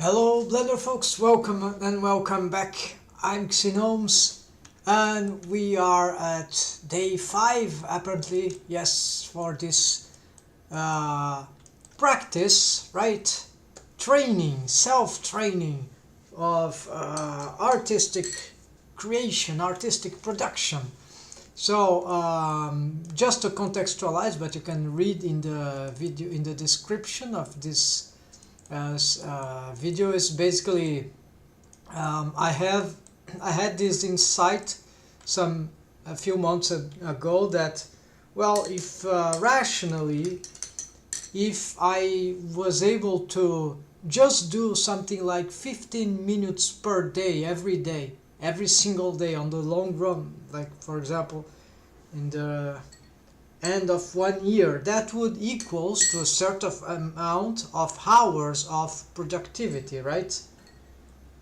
Hello Blender folks, welcome back. I'm Pxy-VERSE and we are at day 5 apparently, yes, for this practice, right? Training, self-training of artistic creation, artistic production. So just to contextualize, but you can read in the video, in the description of this video is basically I had this insight a few months ago that, well, if rationally, if I was able to just do something like 15 minutes per day, every single day on the long run, like for example in the end of 1 year, that would equals to a certain amount of hours of productivity, right?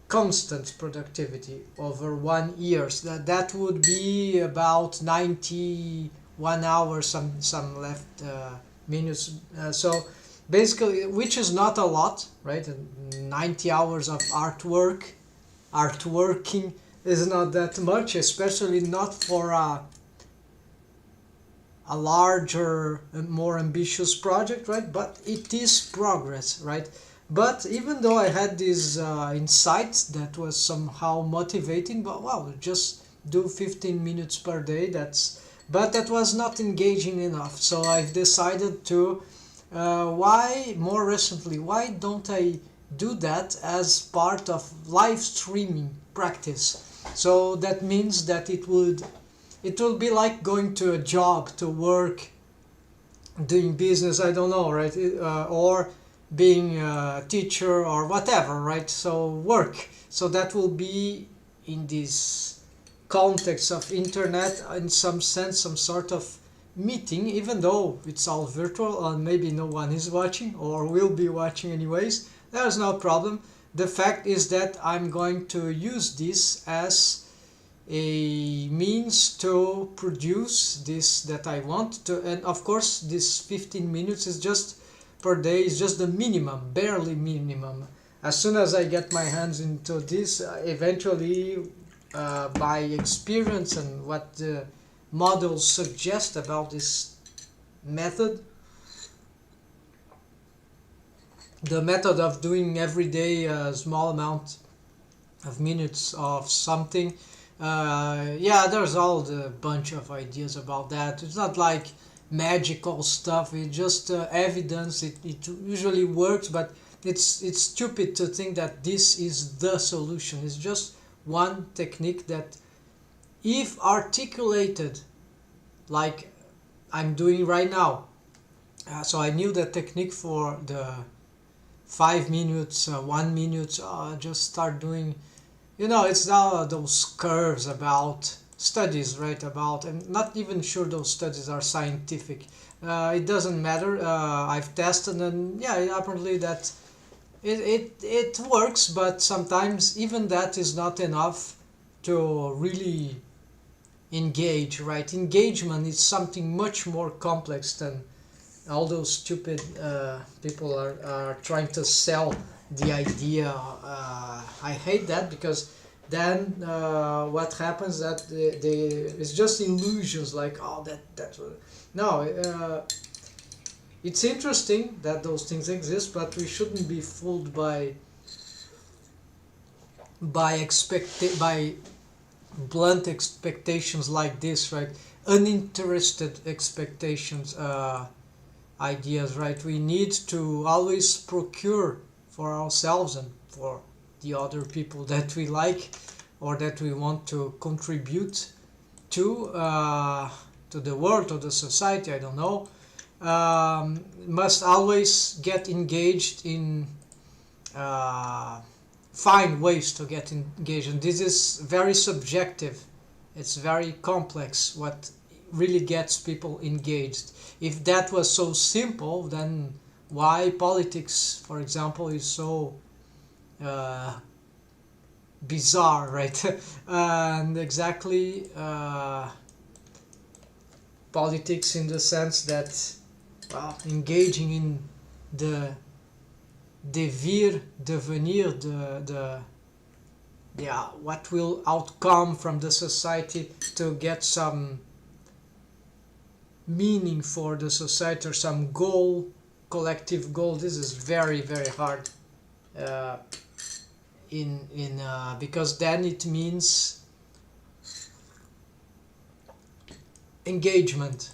Constant productivity over 1 year. So that would be about 91 hours, some left minutes. So basically, which is not a lot, right? 90 hours of artworking is not that much, especially not for a larger and more ambitious project, right? But it is progress, right? But even though I had these insights that was somehow motivating, but wow, just do 15 minutes per day, but that was not engaging enough. So I've decided to more recently, why don't I do that as part of live streaming practice? So that means that it will be like going to a job, to work, doing business, I don't know, right? Or being a teacher or whatever, right? So work. So that will be in this context of internet, in some sense, some sort of meeting, even though it's all virtual and maybe no one is watching or will be watching anyways. There's no problem. The fact is that I'm going to use this as a means to produce this that I want to, and of course this 15 minutes is just per day, is just the minimum, barely minimum. As soon as I get my hands into this, eventually by experience and what the models suggest about this method, the method of doing every day a small amount of minutes of something. Yeah, there's all the bunch of ideas about that. It's not like magical stuff. It's just evidence. It usually works, but it's stupid to think that this is the solution. It's just one technique that, if articulated like I'm doing right now, so I knew the technique for the 5 minutes, 1 minute, just start doing. You know, it's now those curves about studies, right? About, I'm not even sure those studies are scientific. It doesn't matter. I've tested, and yeah, apparently that it works, but sometimes even that is not enough to really engage, right? Engagement is something much more complex than all those stupid people are trying to sell the idea. I hate that, because then what happens that it's just illusions, like, oh, that no, it's interesting that those things exist, but we shouldn't be fooled by by blunt expectations like this, right? Uninterested expectations, ideas, right? We need to always procure for ourselves and for the other people that we like or that we want to contribute to the world, to the society, I don't know. Must always get engaged in, find ways to get engaged. And this is very subjective. It's very complex what really gets people engaged. If that was so simple, then why politics, for example, is so bizarre, right? And exactly, politics in the sense that, well, engaging in the devir, devenir, yeah, what will outcome from the society to get some meaning for the society or some goal, collective goal. This is very hard because then it means engagements,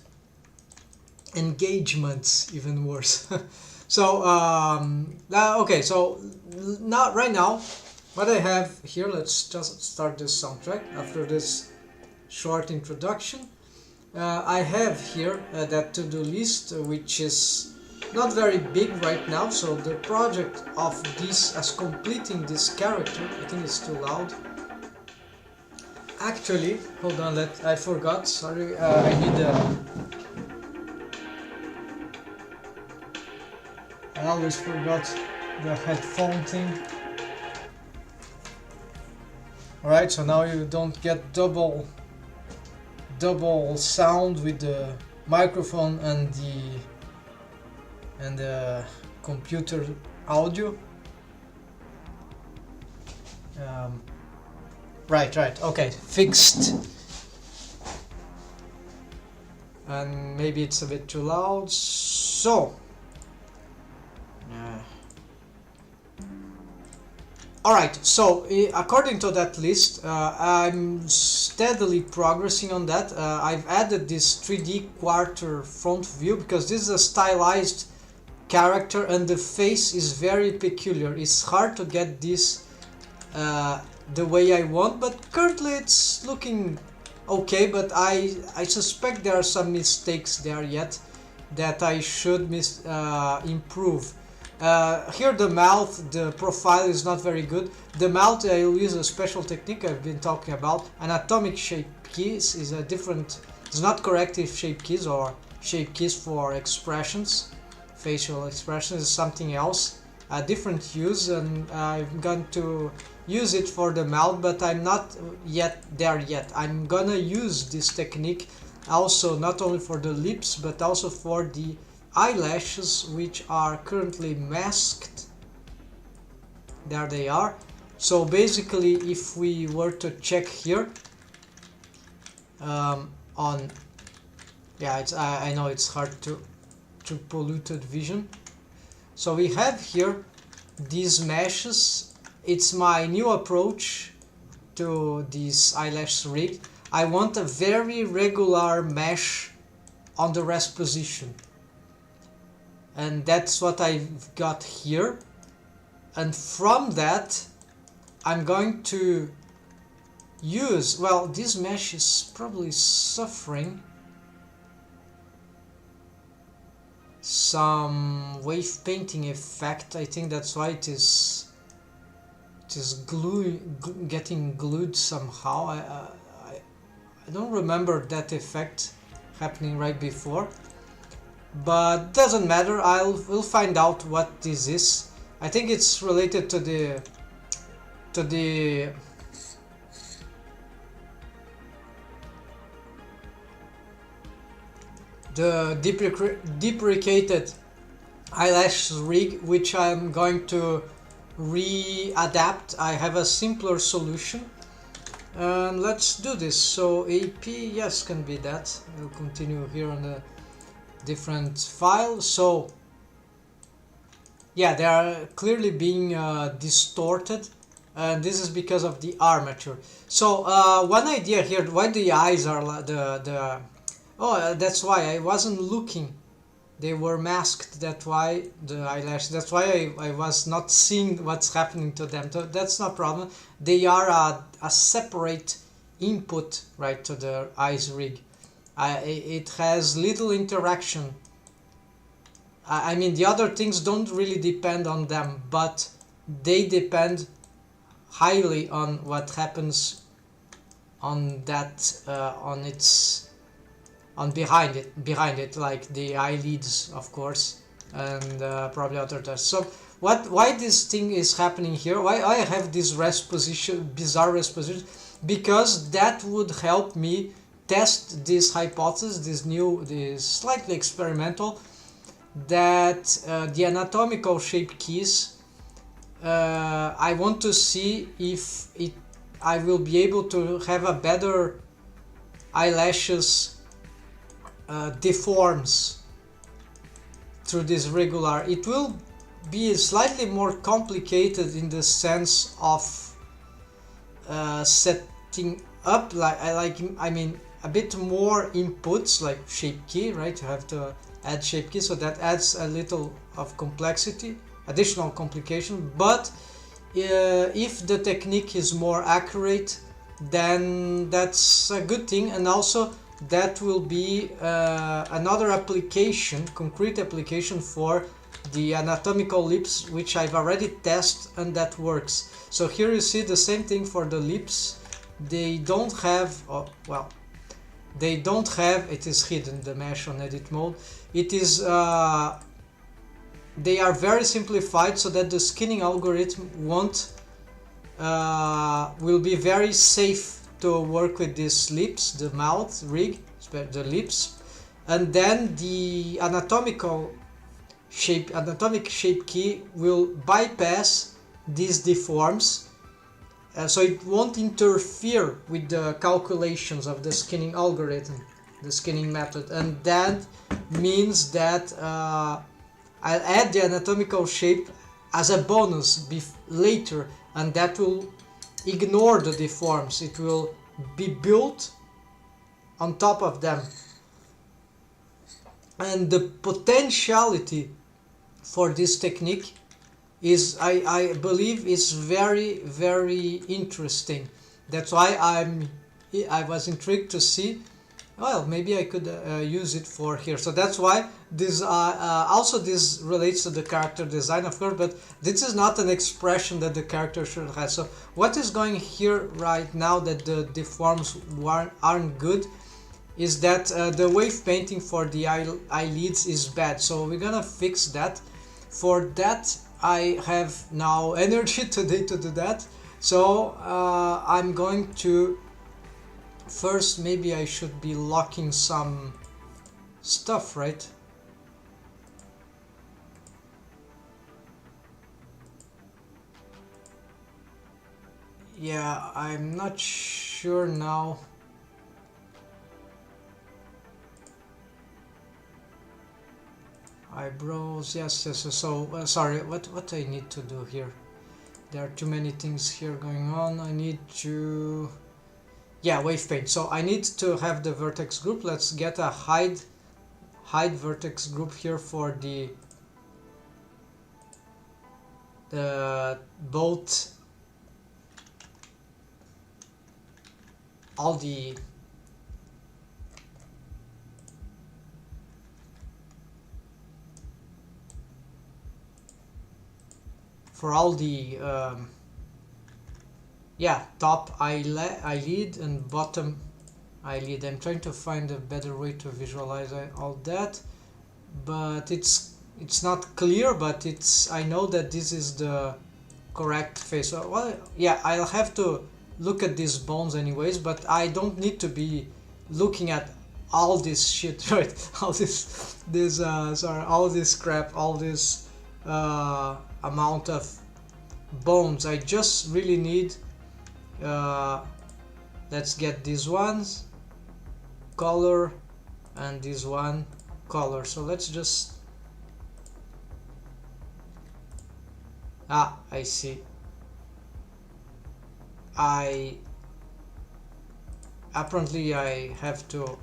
even worse. So okay, so not right now what I have here, let's just start this soundtrack after this short introduction. I have here that to-do list, which is not very big right now, so the project of this as completing this character, I think it's too loud. Actually, hold on, I forgot, sorry, I need I always forgot the headphone thing. Alright, so now you don't get double sound with the microphone and the computer audio. Right, okay, fixed. And maybe it's a bit too loud, so alright, so according to that list, I'm steadily progressing on that. I've added this 3D quarter front view because this is a stylized character and the face is very peculiar. It's hard to get this the way I want, but currently it's looking okay, but I suspect there are some mistakes there yet that I should improve. Here the mouth, the profile is not very good. The mouth, I will use a special technique I've been talking about. Anatomic shape keys is a different, it's not corrective shape keys or shape keys for expressions. Facial expressions is something else, a different use, and I'm going to use it for the mouth, but I'm not yet there yet. I'm gonna use this technique also not only for the lips but also for the eyelashes, which are currently masked. There they are. So basically, if we were to check here on, yeah, it's I know it's hard to polluted vision. So we have here these meshes. It's my new approach to this eyelash rig. I want a very regular mesh on the rest position. And that's what I've got here. And from that, I'm going to use, well, this mesh is probably suffering some wave painting effect. I think that's why it is getting glued somehow. I don't remember that effect happening right before, but doesn't matter. We'll find out what this is. I think it's related to the deprecated eyelash rig, which I'm going to readapt. I have a simpler solution, and let's do this. So AP, yes, can be that. We'll continue here on the different file. So yeah, they are clearly being distorted, and this is because of the armature. So one idea here, why the eyes are that's why I wasn't looking. They were masked, that's why the eyelash, that's why I was not seeing what's happening to them. So that's no problem. They are a separate input, right, to the eyes rig. It has little interaction. I mean, the other things don't really depend on them, but they depend highly on what happens on that, behind it, like the eyelids, of course, and probably other tests. So why this thing is happening here, why I have this rest position, bizarre rest position, because that would help me test this hypothesis, this slightly experimental, that the anatomical shape keys I want to see if I will be able to have a better eyelashes deforms through this regular. It will be slightly more complicated in the sense of setting up, I mean a bit more inputs like shape key, right? You have to add shape key, so that adds a little of complexity, additional complication. But if the technique is more accurate, then that's a good thing. And also that will be another application, concrete application for the anatomical lips, which I've already tested and that works. So here you see the same thing for the lips. They don't have, well, they don't have, it is hidden, the mesh on edit mode. It is, they are very simplified so that the skinning algorithm will be very safe to work with these lips, the mouth rig, the lips, and then the anatomic shape key will bypass these deforms, so it won't interfere with the calculations of the skinning algorithm, the skinning method, and that means that I'll add the anatomical shape as a bonus later, and that will ignore the deforms. It will be built on top of them. And the potentiality for this technique is, I believe, is very, very interesting. That's why I was intrigued to see, well, maybe I could use it for here. So that's why this also this relates to the character design, of course, but this is not an expression that the character should have. So what is going here right now that the deforms aren't good is that the wave painting for the eyelids is bad. So we're gonna fix that. For that I have now energy today to do that. So I'm going to first, maybe I should be locking some stuff, right? Yeah, I'm not sure now. Eyebrows, yes. So sorry, what I need to do here? There are too many things here going on. I need to, yeah, wave paint. So I need to have the vertex group. Let's get a hide vertex group here for the both all the yeah, top eyelid and bottom eyelid. I'm trying to find a better way to visualize all that, but it's not clear, but I know that this is the correct face. So, well, yeah, I'll have to look at these bones anyways, but I don't need to be looking at all this shit, right? All all this crap, all this amount of bones. I just really need let's get these ones color and this one color. So let's just, I see. Apparently I have to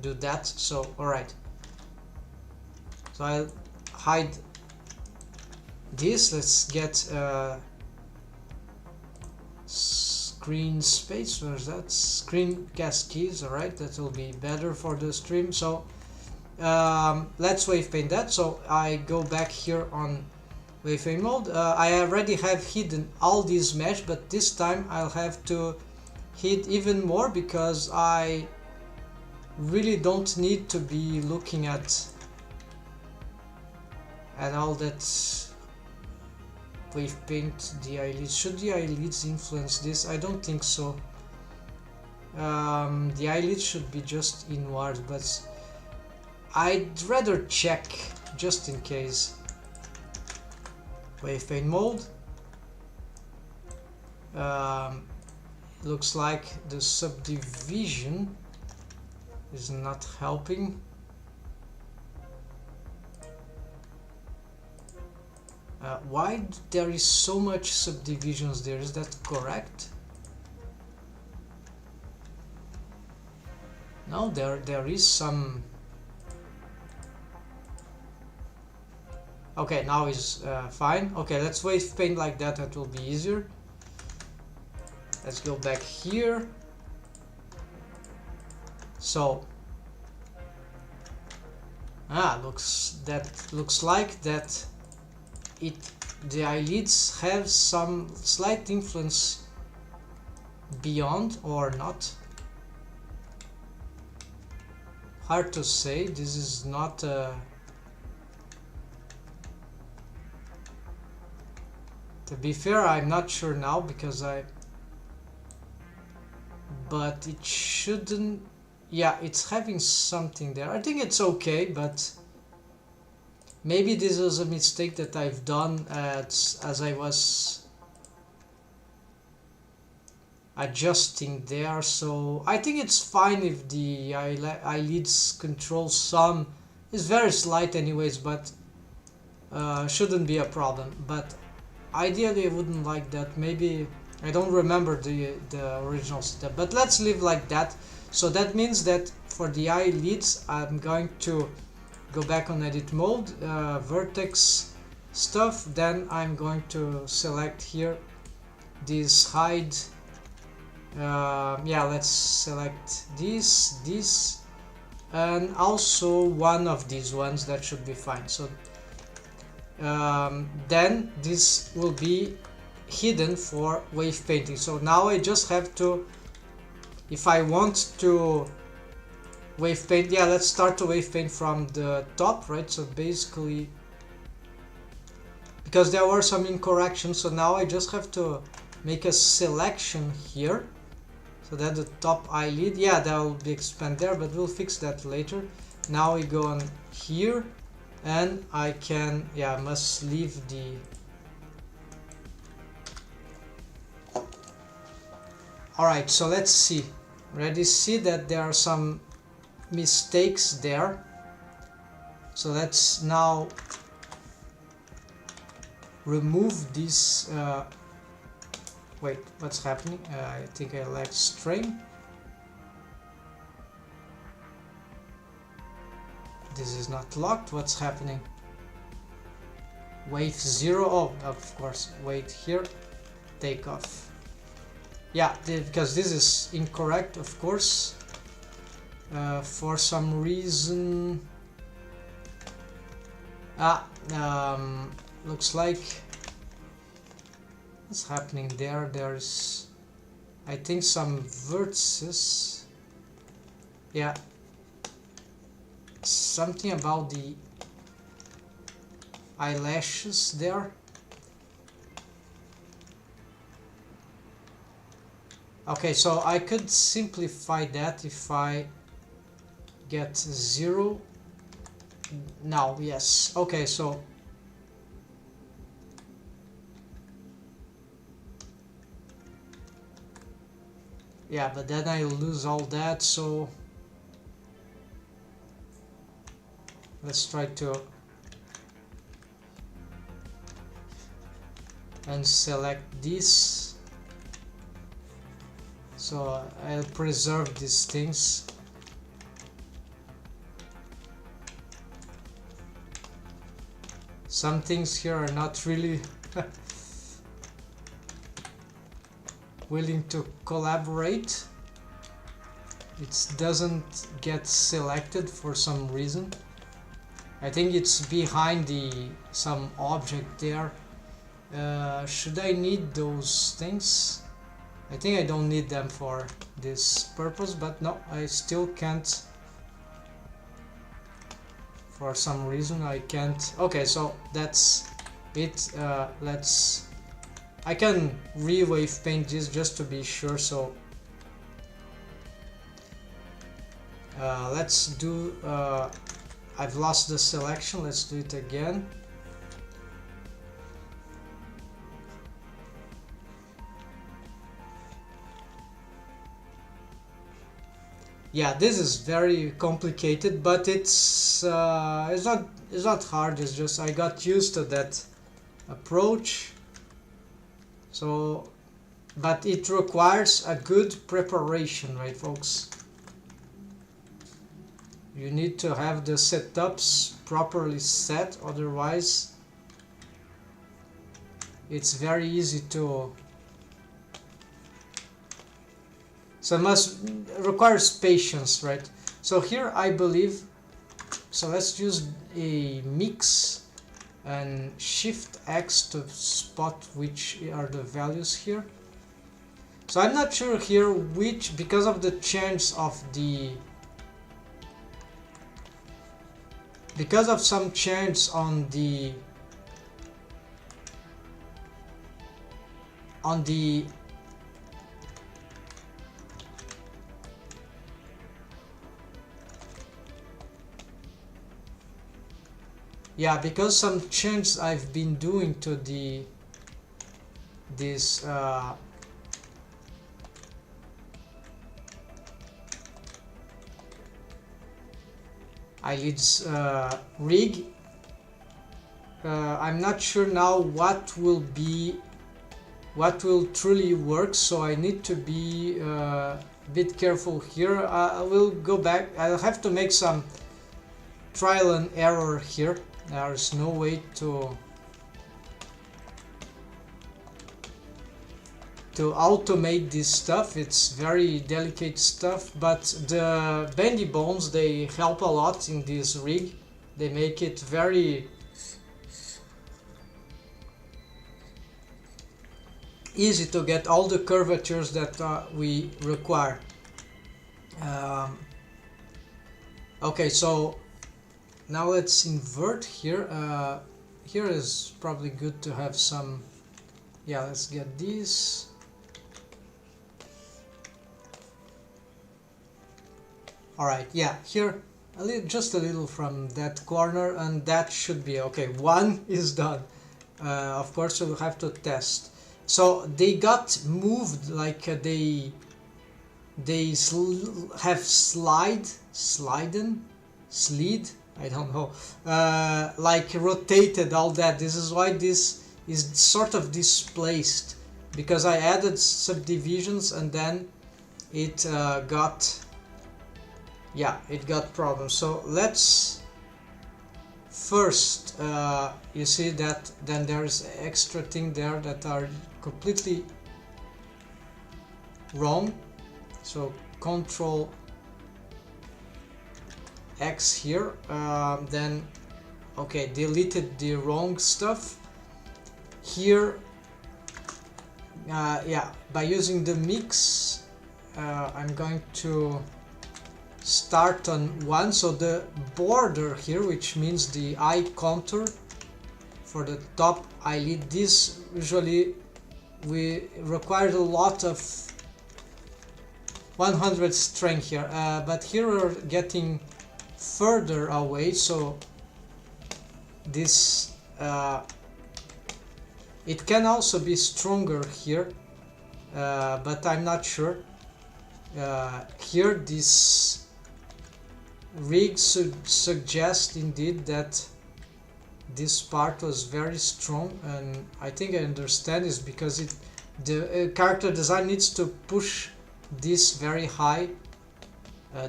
do that. So alright, so I'll hide this. Let's get screen space. Where's that? Screen cast keys. Alright, that will be better for the stream. So let's wave paint that. So I go back here on wave paint mode. I already have hidden all these mesh, but this time I'll have to hid even more because I really don't need to be looking at all that wave paint. The eyelids, should the eyelids influence this? I don't think so. The eyelids should be just inward, but I'd rather check just in case. Wave paint mode, Looks like the subdivision is not helping. Why there is so much subdivisions there? Is that correct? No, there is some. Okay, now is fine. Okay, let's wave paint like that. That will be easier. Let's go back here. So looks like that the eyelids have some slight influence beyond or not. Hard to say. This is not to be fair, I'm not sure now because but it shouldn't. Yeah, it's having something there. I think it's okay, but maybe this was a mistake that I've done as I was adjusting there. So I think it's fine if the eyelids control some. It's very slight anyways, but shouldn't be a problem. But ideally I wouldn't like that. Maybe I don't remember the original step, but let's leave like that. So that means that for the eyelids I'm going to go back on edit mode, vertex stuff, then I'm going to select here this hide. Yeah, let's select this and also one of these ones. That should be fine. So then this will be hidden for wave painting. So now I just have to, if I want to wave paint, yeah, let's start to wave paint from the top, right? So basically, because there were some incorrections, so now I just have to make a selection here so that the top eyelid, yeah, that will be expand there, but we'll fix that later. Now we go on here and I can, yeah, must leave the alright. So let's see. Already see that there are some mistakes there. So let's now remove this. Wait, what's happening? I think I left string. This is not locked. What's happening? Wave 0. Oh, of course. Wait here. Take off. Yeah, because this is incorrect, of course. For some reason. Looks like what's happening there? There's, I think, some vertices. Yeah. Something about the eyelashes there. Okay, so I could simplify that if I get 0. Now, yes. Okay, so yeah, but then I lose all that, so let's try to unselect this. So I'll preserve these things. Some things here are not really willing to collaborate. It doesn't get selected for some reason. I think it's behind some object there. Should I need those things? I think I don't need them for this purpose, but no, I still can't. For some reason I can't. Okay, so that's it. I can re-wave paint this just to be sure. So let's do, I've lost the selection. Let's do it again. Yeah, this is very complicated, but it's not hard. It's just I got used to that approach. So, but it requires a good preparation, right, folks? You need to have the setups properly set, otherwise it's very easy to. So it requires patience, right? So here I believe, so let's use a mix and shift X to spot which are the values here. So I'm not sure here which, because of the change of the, because of some change on the yeah, because some changes I've been doing to this eyelids rig. I'm not sure now what will truly work, so I need to be a bit careful here. I will go back. I'll have to make some trial and error here. There's no way to automate this stuff. It's very delicate stuff, but the bendy bones, they help a lot in this rig. They make it very easy to get all the curvatures that we require. Okay, so now let's invert here. Here is probably good to have some. Yeah, let's get these. Alright, yeah, here just a little from that corner, and that should be okay. One is done. Of course, we'll have to test. So they got moved, like they have slid, I don't know, like rotated all that. This is why this is sort of displaced, because I added subdivisions and then it got problems. So let's first, you see that then there's extra thing there that are completely wrong. So Control X here, then okay, deleted the wrong stuff here. Yeah, by using the mix, I'm going to start on 1, so the border here, which means the eye contour for the top eyelid, this usually we required a lot of 100 strength here, but here we're getting further away, so this it can also be stronger here, but I'm not sure. Here this rig suggest indeed that this part was very strong, and I think I understand is because the character design needs to push this very high,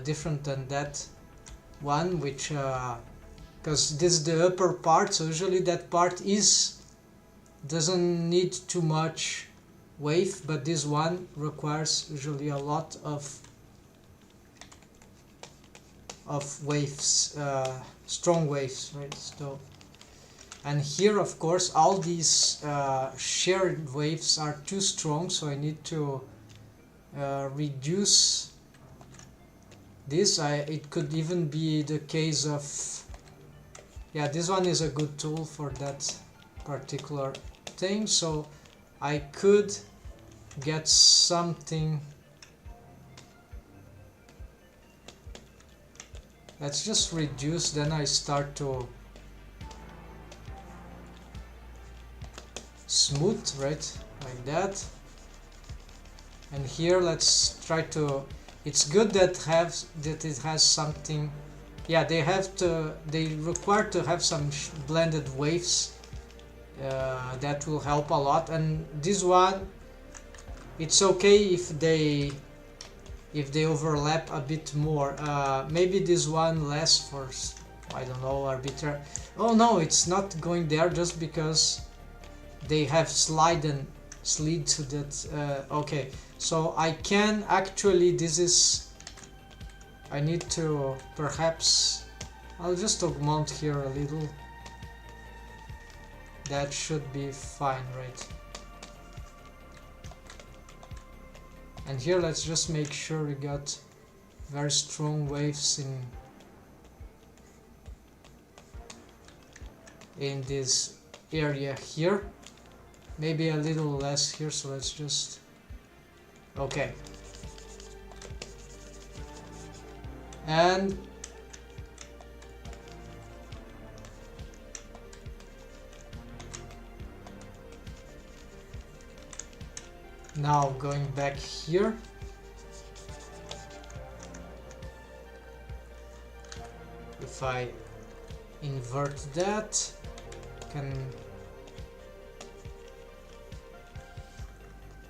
different than that one, which because this is the upper part, so usually that part doesn't need too much wave, but this one requires usually a lot of waves, strong waves, right? So, and here of course all these shared waves are too strong, so I need to reduce this. It could even be the case of, yeah, this one is a good tool for that particular thing, so I could get something. Let's just reduce, then I start to smooth, right, like that. And here let's try to it's good that it has something. Yeah, they require to have some blended waves. That will help a lot. And this one, it's okay if they overlap a bit more. Maybe this one less for, I don't know, arbitrary. Oh no, it's not going there just because they have slid to that. Okay, so I can actually, I need to perhaps, I'll just augment here a little. That should be fine, right? And here let's just make sure we got very strong waves in this area here. Maybe a little less here, so let's just... Okay. And now going back here, if I invert that, can...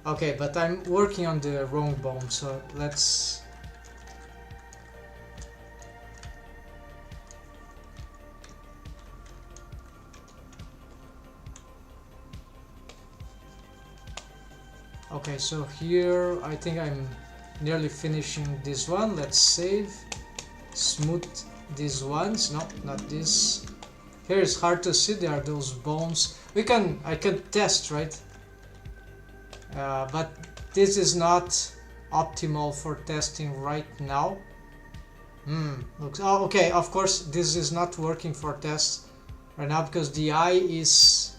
Okay, but I'm working on the wrong bone, so let's... Okay, so here I think I'm nearly finishing this one. Let's save, smooth these ones. No, not this. Here it's hard to see, there are those bones. I can test, right? But this is not optimal for testing right now. Looks... Oh, okay, of course this is not working for tests right now because the eye is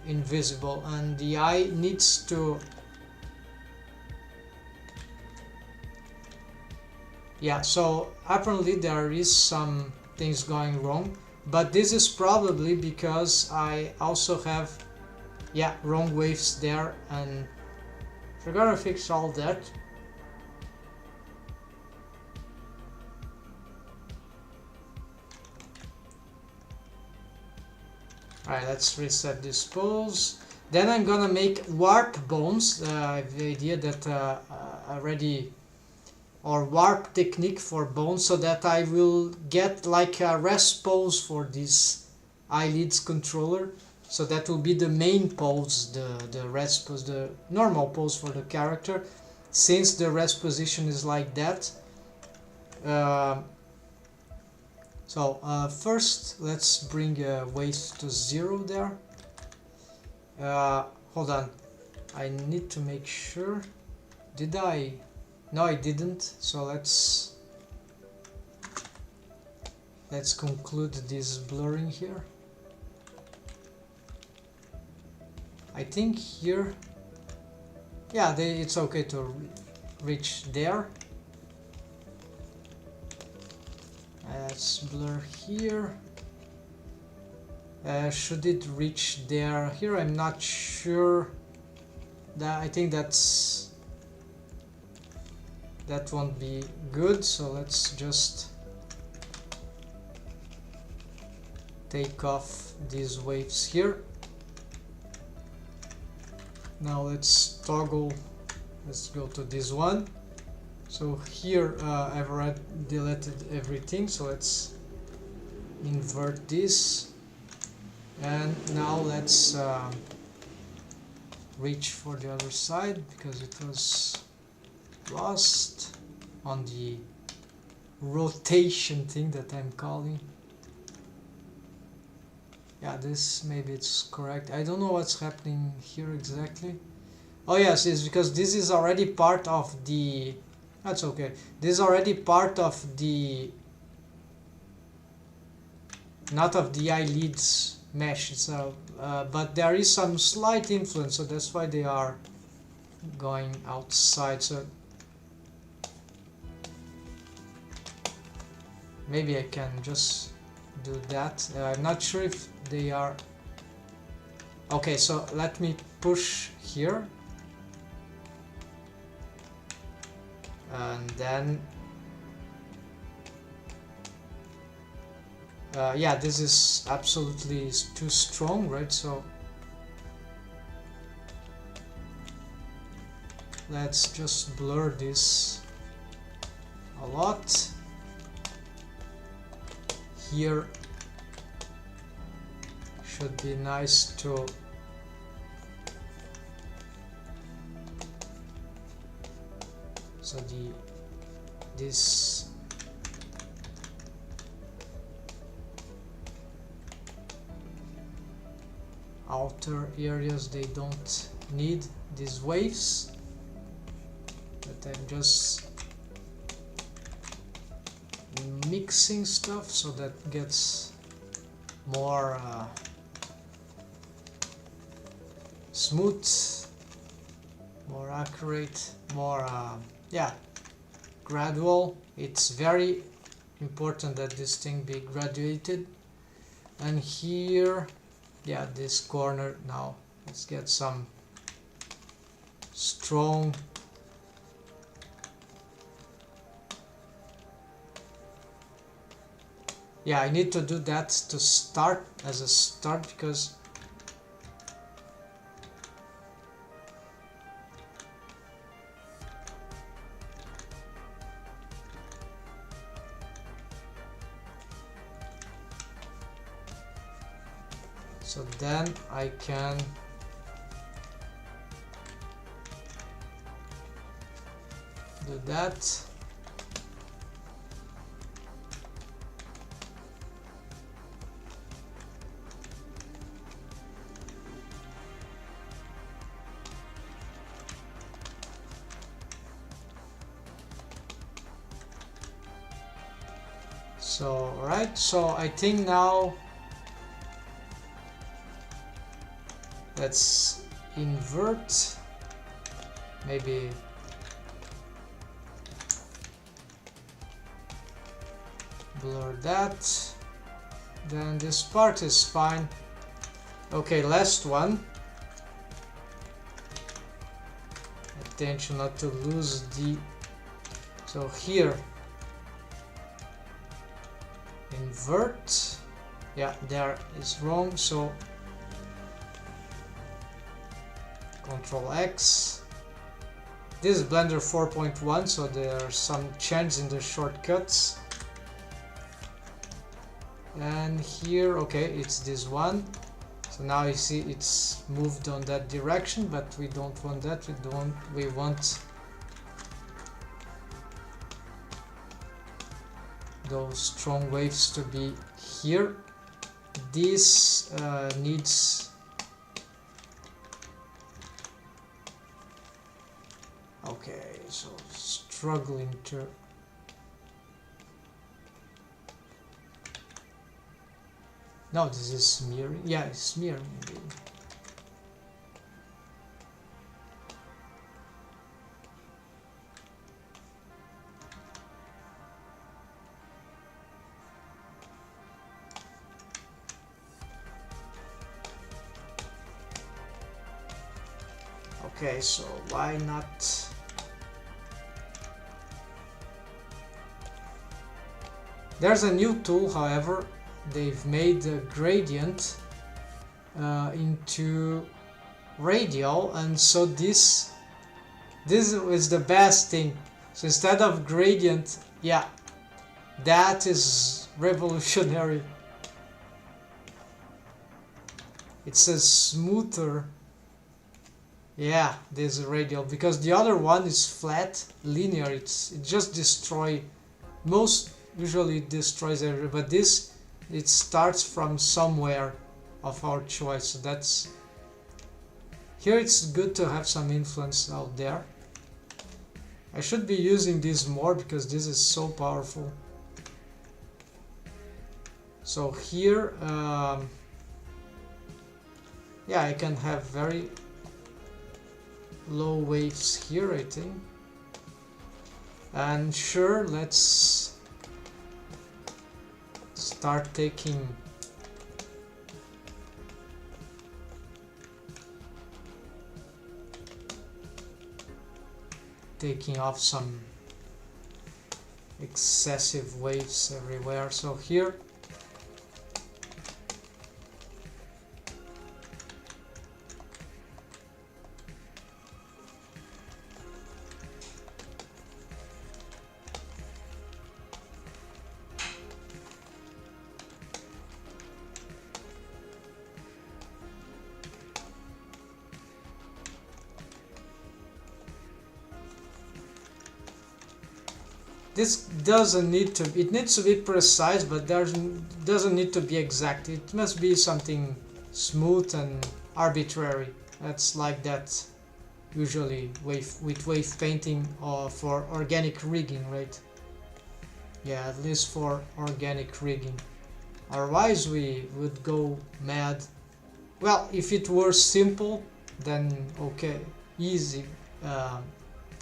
invisible and the eye needs to... Yeah, so apparently there is some things going wrong, but this is probably because I also have, yeah, wrong waves there, and we're gonna fix all that. Alright, let's reset this pose. Then I'm gonna make warp bones. I have the idea that already... or warp technique for bones, so that I will get like a rest pose for this eyelids controller. So that will be the main pose, the rest pose, the normal pose for the character, since the rest position is like that. First let's bring weight to 0 there. Hold on, I need to make sure. Did I? No, I didn't. So let's conclude this blurring here. I think here, yeah, it's okay to reach there. Let's blur here. Should it reach there? Here I'm not sure. I think that won't be good, so let's just take off these waves here. Now let's toggle, let's go to this one. So here I've already deleted everything, so let's invert this, and now let's reach for the other side because it was lost on the rotation thing that I'm calling. Yeah, this, maybe it's correct. I don't know what's happening here exactly. Oh yes, it's because this is already part of the... That's okay. This is already part of the... not of the eyelids mesh itself, but there is some slight influence, so that's why they are going outside. So maybe I can just do that. I'm not sure if they are... Okay, so let me push here. and then yeah, this is absolutely too strong, right? So let's just blur this a lot. Here should be nice to so this outer areas, they don't need these waves, but I'm just mixing stuff so that gets more smooth, more accurate, more yeah, gradual. It's very important that this thing be graduated. And here, yeah, this corner now, let's get some strong yeah, I need to do that to start as a start, because so then I can do that. So, right, so I think now let's invert, maybe blur that, then this part is fine. Okay, last one. Attention not to lose the, so here invert, yeah, there is wrong, so Control X. This is Blender 4.1, so there are some changes in the shortcuts. And here, okay, it's this one. So now you see it's moved on that direction, but we don't want that. We want those strong waves to be here. This needs, okay, so struggling to, no, this is smearing, yeah, it's smearing indeed. Okay, so why not? There's a new tool, however, they've made the gradient into radial, and so this is the best thing. So instead of gradient, yeah, that is revolutionary. It's a smoother, yeah, this radial, because the other one is flat, linear. It just destroy, most usually it destroys everything, but this, it starts from somewhere of our choice. So that's, here it's good to have some influence out there. I should be using this more because this is so powerful. So here yeah, I can have very low waves here, I think. And sure, let's start taking off some excessive waves everywhere. So here this doesn't need to, it needs to be precise, but doesn't need to be exact. It must be something smooth and arbitrary. That's like that usually with wave painting or for organic rigging, right? Yeah, at least for organic rigging. Otherwise we would go mad. Well, if it were simple, then okay, easy.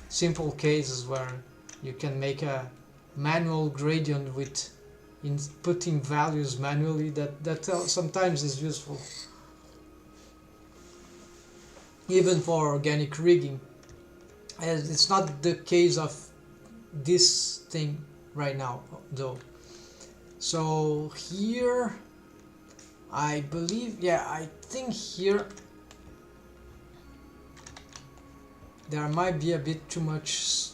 Simple cases where you can make a manual gradient with inputting values manually, that sometimes is useful, even for organic rigging. As it's not the case of this thing right now though. So here I believe, yeah, I think here there might be a bit too much.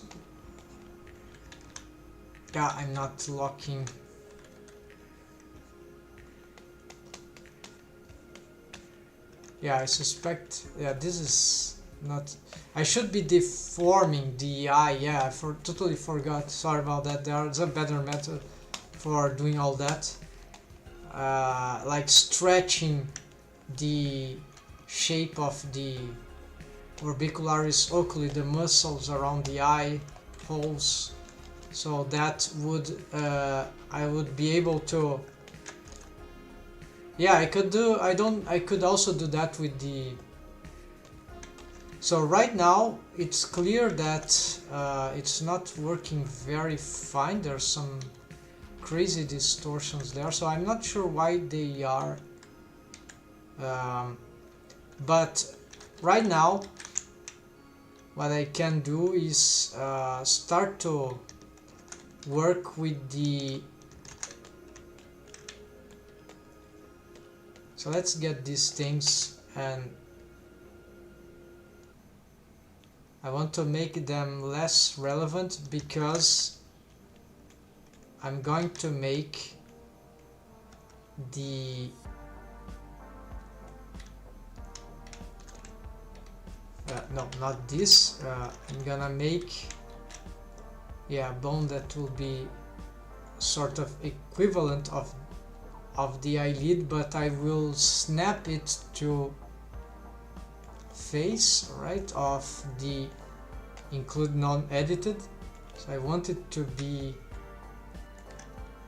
Yeah, I'm not locking. Yeah, I suspect, yeah, this is not, I should be deforming the eye. Yeah, I totally forgot, sorry about that. There's a better method for doing all that, like stretching the shape of the orbicularis oculi, the muscles around the eye holes, so that would I would be able to, yeah, I could also do that with the, so right now it's clear that it's not working very fine. There's some crazy distortions there, so I'm not sure why they are, but right now what I can do is start to work with the, so let's get these things, and I want to make them less relevant because I'm going to make the no, not this, I'm gonna make, yeah, bone that will be sort of equivalent of the eyelid, but I will snap it to face, right, of the include non-edited. So I want it to be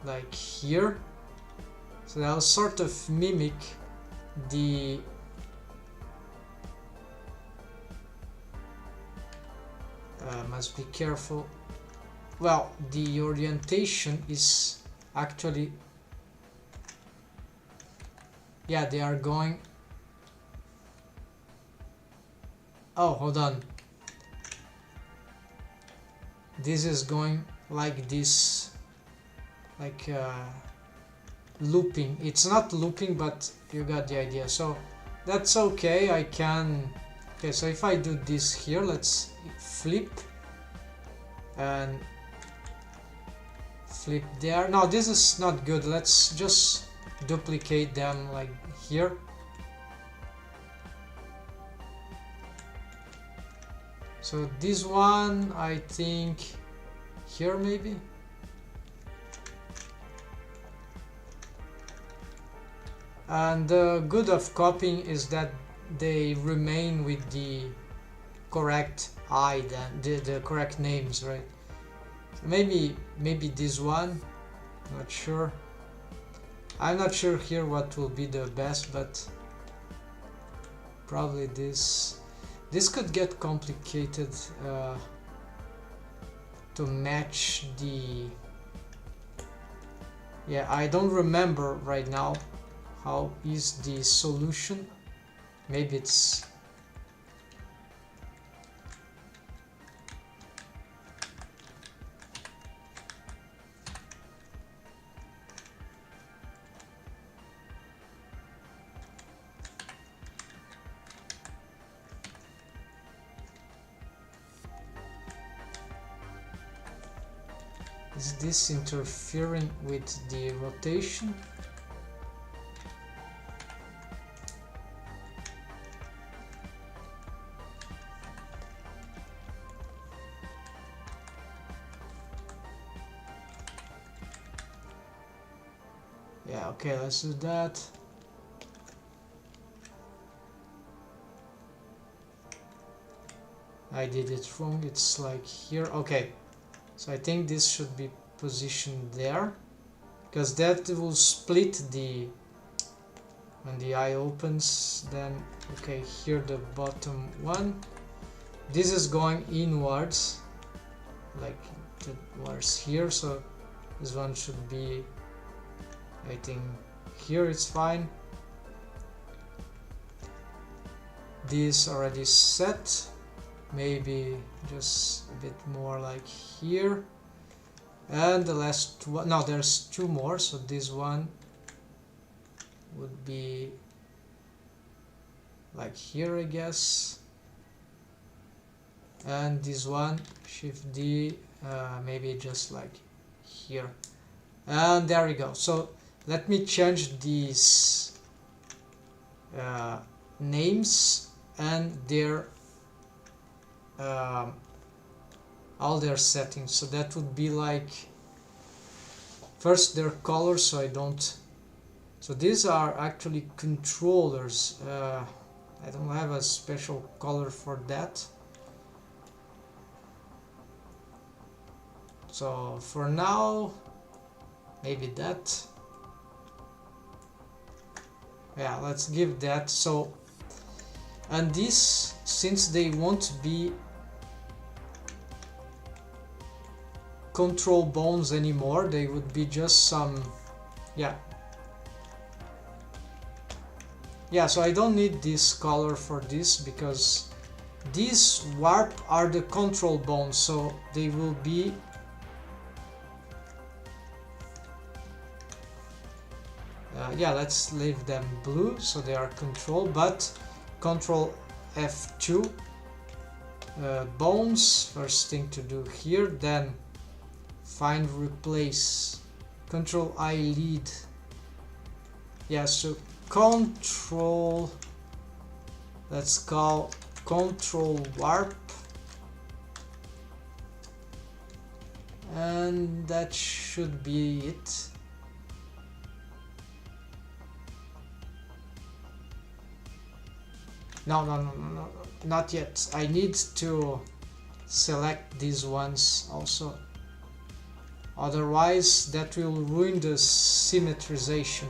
like here, so that'll sort of mimic the must be careful. Well, the orientation is actually, yeah, they are going, oh, hold on, this is going like this, like looping. It's not looping, but you got the idea. So that's okay. I can, okay, so if I do this here, let's flip and flip there. No, this is not good. Let's just duplicate them like here. So this one, I think here maybe. And the good of copying is that they remain with the correct eye, the correct names, right? So maybe this one, not sure. I'm not sure here what will be the best, but probably this. This could get complicated to match the, yeah, I don't remember right now how is the solution. Maybe it's, Is this interfering with the rotation? Yeah, okay, let's do that. I did it wrong, it's like here. Okay, so I think this should be positioned there, because that will split the, when the eye opens, then, okay, here the bottom one. This is going inwards, like towards here, so this one should be, I think, here it's fine. This already set. Maybe just a bit more like here. And the last one, no, there's two more, so this one would be like here, I guess. And this one, Shift D, maybe just like here. And there we go. So let me change these names and their all their settings. So that would be like, first their colors, so I don't, so these are actually controllers. I don't have a special color for that, so for now maybe that, yeah, let's give that. So, and this, since they won't be control bones anymore, they would be just some, yeah, so I don't need this color for this, because these warp are the control bones, so they will be yeah, let's leave them blue, so they are control, but control F2 bones, first thing to do here, then find replace, control I lead, yeah, so control, let's call control warp, and that should be it. No, not yet. I need to select these ones also. Otherwise, that will ruin the symmetrization.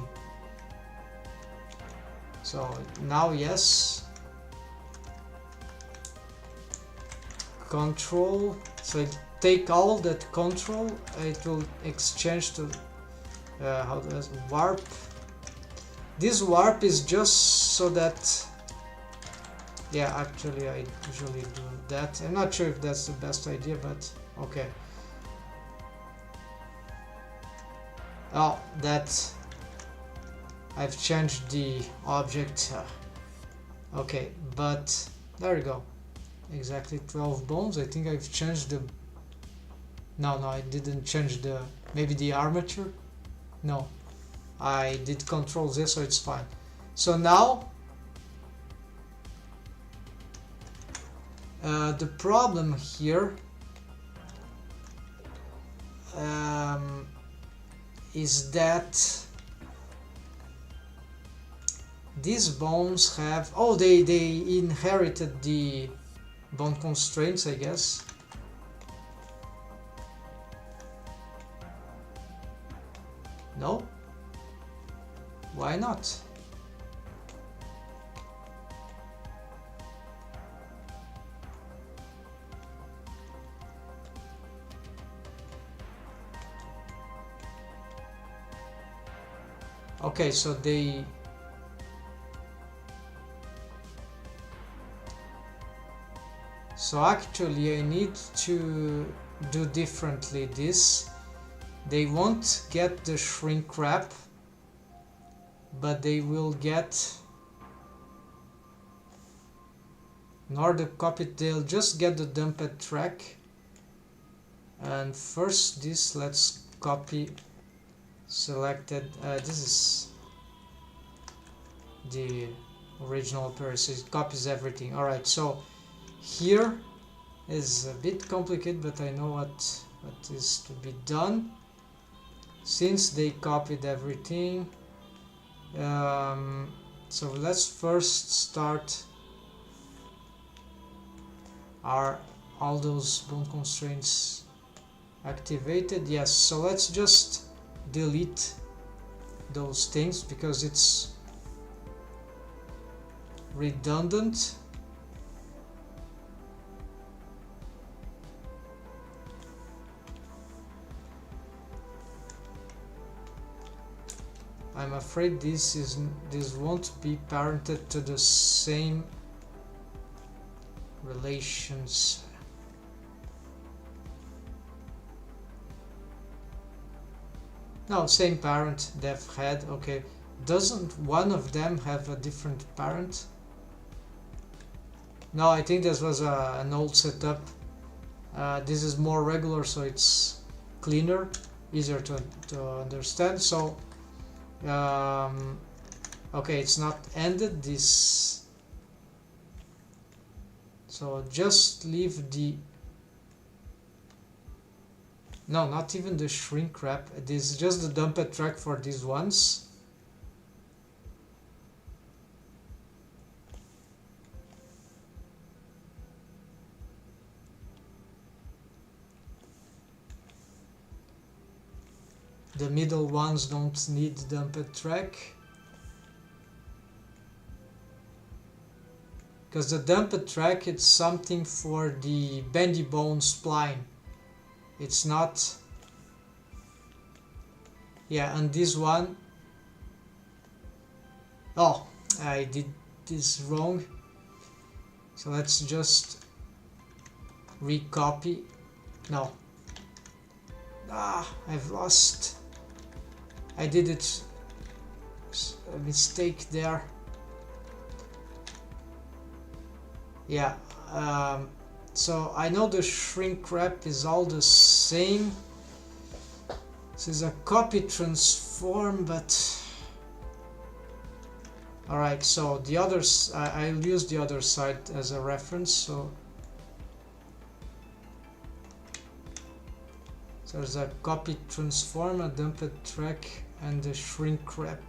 So now, yes. Control. So it take all that control. It will exchange to how does warp. This warp is just so that. Yeah, actually I usually do that. I'm not sure if that's the best idea, but okay. Oh, that I've changed the object. Okay, but there we go. Exactly 12 bones. I think I've changed the. No, I didn't change the. Maybe the armature. No, I did Control Z, so it's fine. So now. The problem here is that these bones have, oh, they inherited the bone constraints, I guess. No? Why not? Okay, so they. So actually I need to do differently this. They won't get the shrink wrap, but they will get, nor the copy, they'll just get the dumped track. And first this, let's copy selected, this is the original pair, so it copies everything. Alright, so here is a bit complicated, but I know what is to be done. Since they copied everything, so let's first start are all those bone constraints activated? Yes, so let's just delete those things because it's redundant. I'm afraid this won't be parented to the same relations. No, same parent, dev head. Okay, doesn't one of them have a different parent? No, I think this was an old setup. This is more regular, so it's cleaner, easier to understand. So okay, it's not ended this, so just leave the, no, not even the shrink wrap, this is just the dumped track for these ones. The middle ones don't need dumped track, because the dumped track, it's something for the bendy bone spline. It's not, yeah, and this one, oh, I did this wrong, so let's just recopy. No, I've lost, I did it, a mistake there. Yeah, so I know the shrink wrap is all the same. This is a copy transform, but alright, so the others, I'll use the other side as a reference. So there's a copy transform, a dumped track, and the shrink wrap.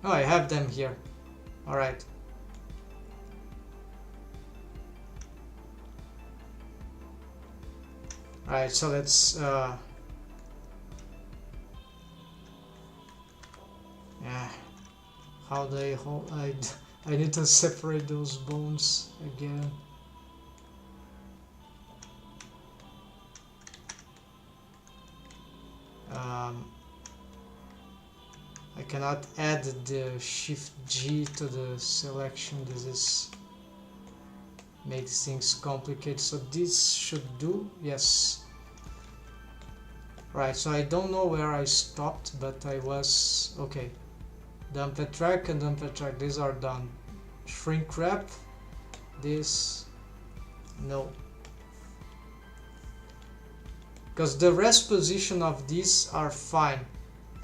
Oh, I have them here. Alright. Alright, so let's yeah, how they hold, I need to separate those bones again. I cannot add the Shift G to the selection. This is makes things complicated. So this should do, yes. Right, so I don't know where I stopped, but I was okay. Dumped track and dumped track, these are done. Shrink wrap, this, no. Because the rest position of these are fine.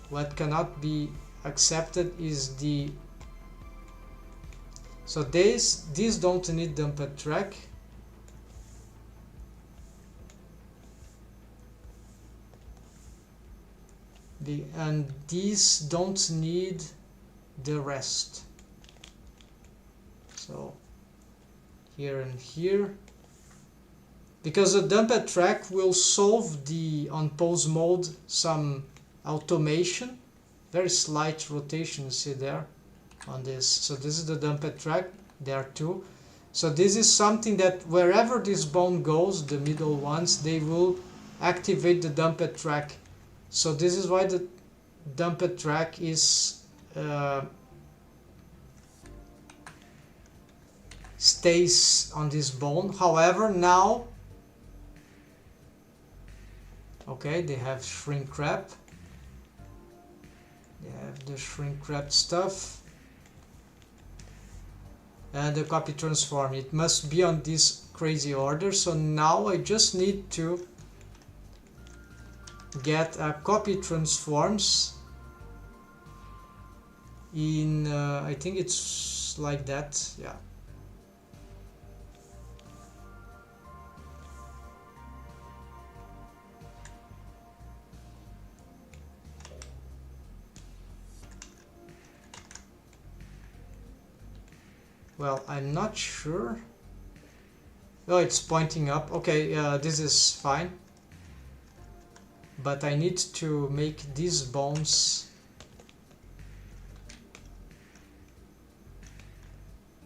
What cannot be accepted is the, so these don't need dumped track. And these don't need the rest. So here and here, because the dumped track will solve the on pose mode some automation, very slight rotation, you see there on this. So this is the dumped track, there too. So this is something that wherever this bone goes, the middle ones, they will activate the dumped track. So this is why the dumped track is stays on this bone. However, now, okay, they have shrink wrap. They have the shrink wrap stuff. and the copy transform. It must be on this crazy order. So now I just need to get a copy transforms in I think it's like that, yeah. Well, I'm not sure. Oh, it's pointing up. Okay, this is fine. But I need to make these bones.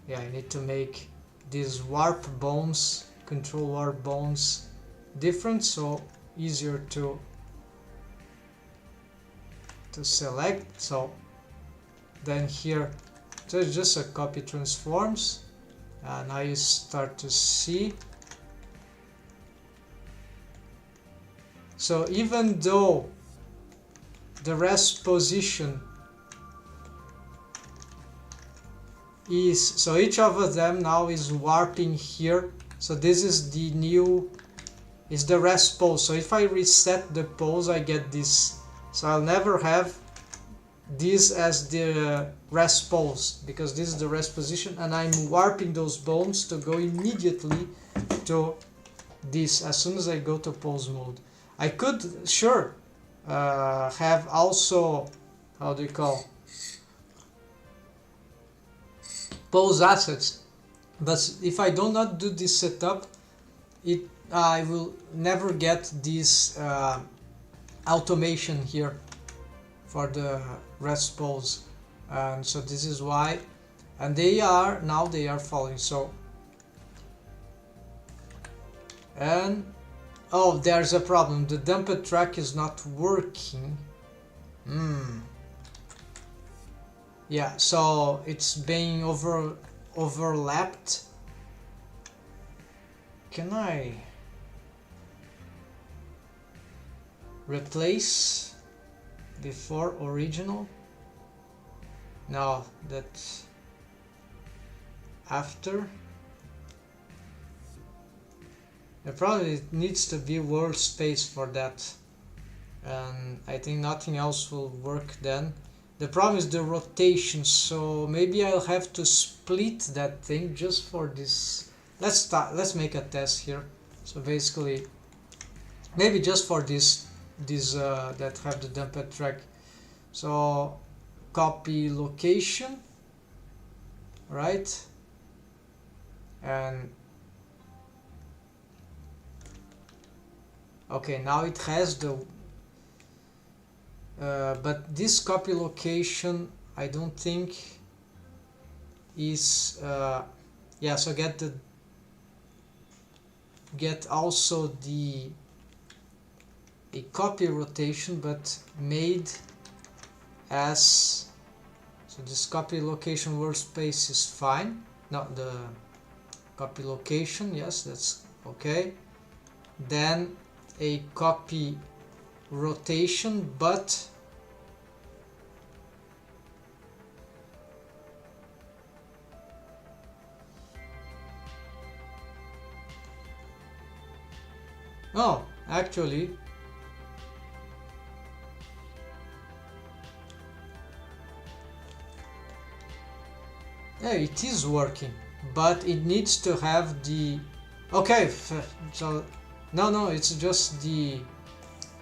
Yeah, I need to make these warp bones, control warp bones, different, so easier to select. So then here there's just a copy transforms, and now you start to see. So even though the rest position is, so each of them now is warping here, so this is the new, is the rest pose. So if I reset the pose, I get this. So I'll never have this as the rest pose, because this is the rest position, and I'm warping those bones to go immediately to this as soon as I go to pose mode. I could sure have also, how do you call, pose assets, but if I do not do this setup, I will never get this automation here for the rest pose, and so this is why. And they are following. So, and oh, there's a problem, the dumped track is not working. Yeah, so it's being overlapped. Can I replace before original? No, that's after. Probably it needs to be world space for that, and I think nothing else will work then. The problem is the rotation, so maybe I'll have to split that thing just for this. Let's make a test here. So basically, maybe just for this that have the dumped track. So copy location, right? And okay, now it has the but this copy location I don't think is yeah, so get also a copy rotation, but made as, so this copy location workspace is fine. No, the copy location, yes, that's okay. Then a copy rotation, but oh, actually yeah, it is working, but it needs to have the, okay, so no, it's just the,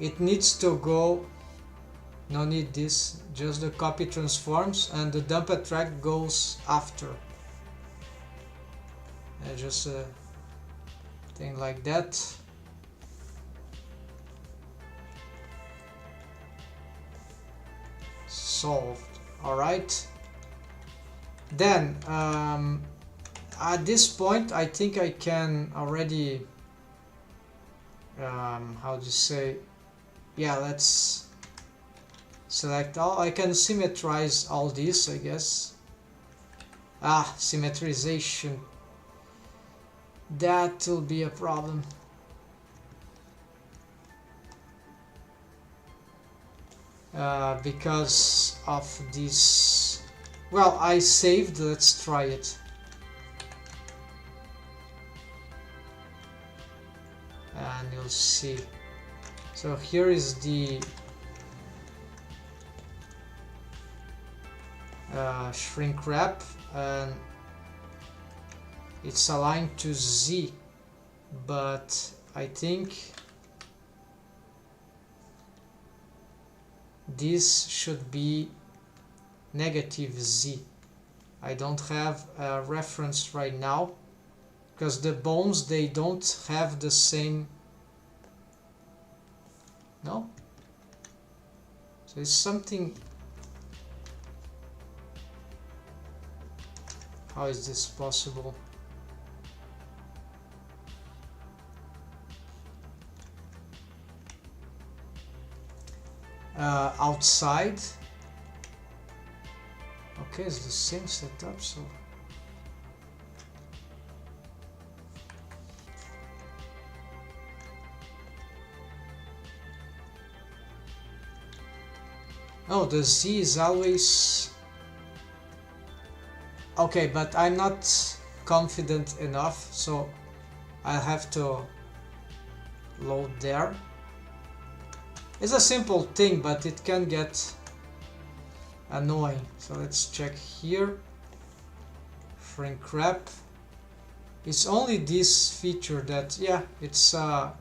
it needs to go, no need this, just the copy transforms, and the dumped track goes after. Just a thing like that. Solved. All right. Then at this point I think I can already how do you say, yeah, let's select all. I can symmetrize all this, I guess. Symmetrization, that will be a problem. Because of this, well, I saved, let's try it. Control C. So here is the shrink wrap, and it's aligned to Z, but I think this should be negative Z. I don't have a reference right now because the bones, they don't have the same. No? So it's something. How is this possible? Outside. Okay, it's the same setup, so. Oh, the Z is always. Okay, but I'm not confident enough, so I have to load there. It's a simple thing, but it can get annoying. So let's check here. Shrink wrap. It's only this feature that, yeah, it's so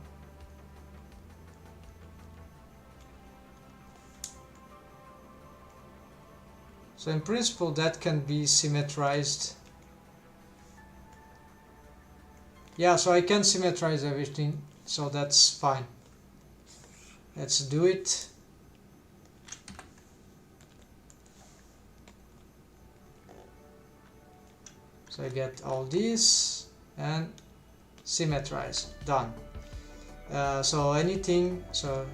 in principle that can be symmetrized. Yeah, so I can symmetrize everything, so that's fine. Let's do it. So I get all this and symmetrize. Done. So anything, so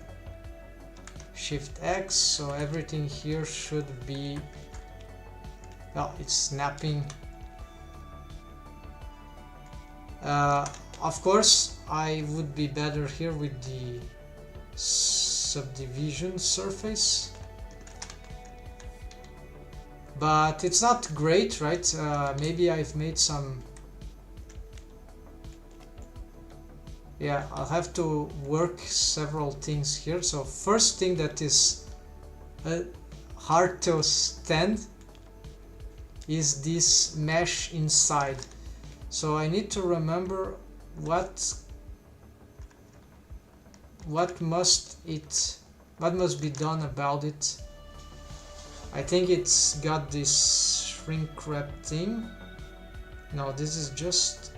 Shift X, so everything here should be, well, it's snapping. Of course, I would be better here with the subdivision surface, but it's not great, right? Maybe I've made some. Yeah, I'll have to work several things here. So first thing that is hard to stand is this mesh inside. So I need to remember what must be done about it. I think it's got this shrink wrap thing. No, this is just,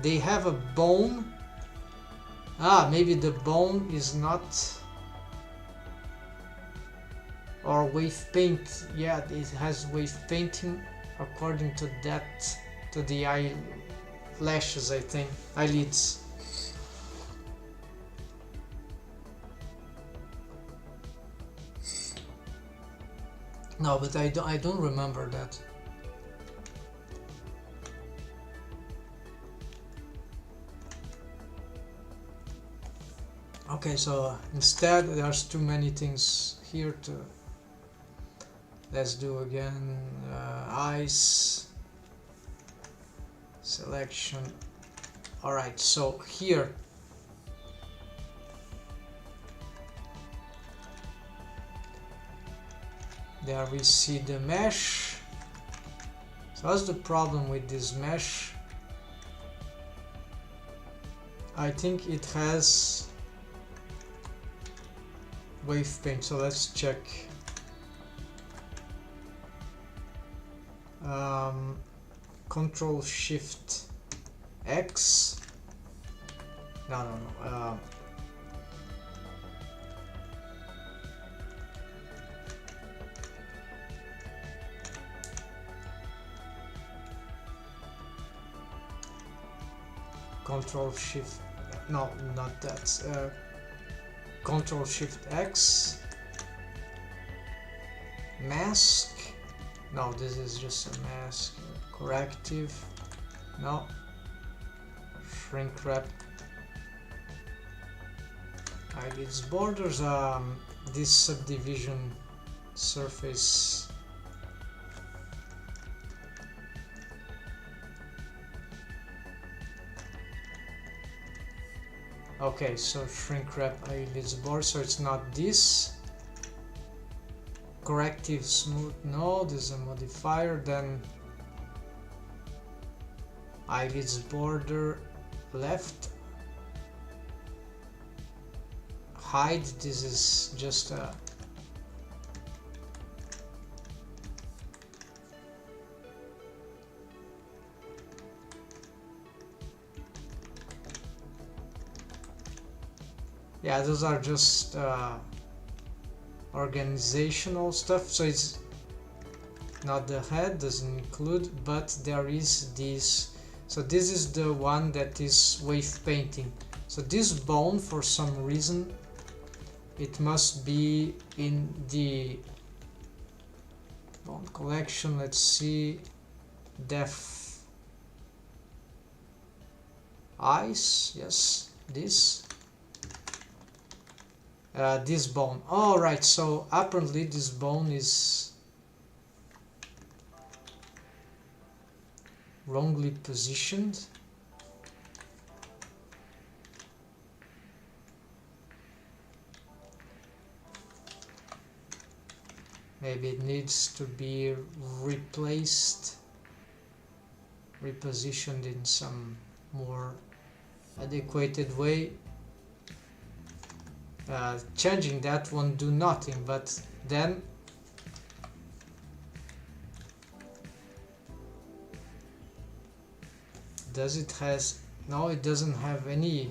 they have a bone. Maybe the bone is not, or wave paint. Yeah, it has wave painting according to that, to the eyelashes, I think, eyelids. No, but I don't remember that. Okay, so instead there's too many things here to. Let's do again eyes selection. Alright, so here there we see the mesh. So what's the problem with this mesh? I think it has wave paint, so let's check. Control Shift X. No. Control Shift. No, not that. Control Shift X. Mask. No, this is just a mask. Corrective. No. Shrink wrap. Eyelids borders. This subdivision surface. Okay, so shrink wrap eyelids border, so it's not this. Corrective smooth, no, this is a modifier. Then eyelids border left. Hide, this is just a yeah, those are just organizational stuff, so it's not the head, doesn't include, but there is this. So this is the one that is wave painting. So this bone, for some reason, it must be in the bone collection. Let's see, deaf eyes, yes, this bone. All right, so apparently this bone is wrongly positioned. Maybe it needs to be replaced, repositioned in some more adequate way. Changing that won't do nothing, but then does it has, no, it doesn't have any.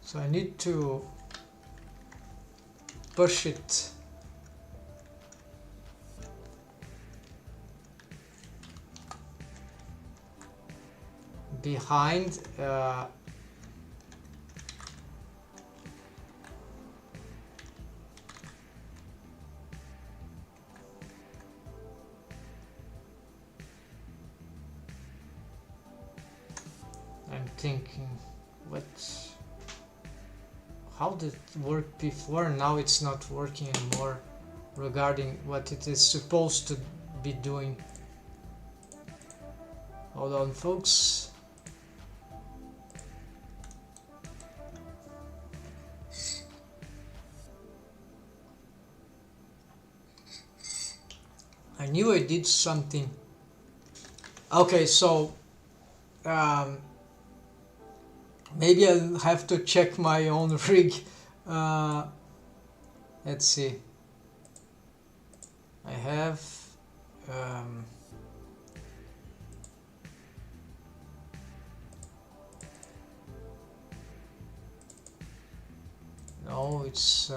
So I need to push it behind. I'm thinking, what? How did it work before? Now it's not working anymore regarding what it is supposed to be doing. Hold on, folks. I knew I did something. Okay, so maybe I'll have to check my own rig. Let's see. I have no, it's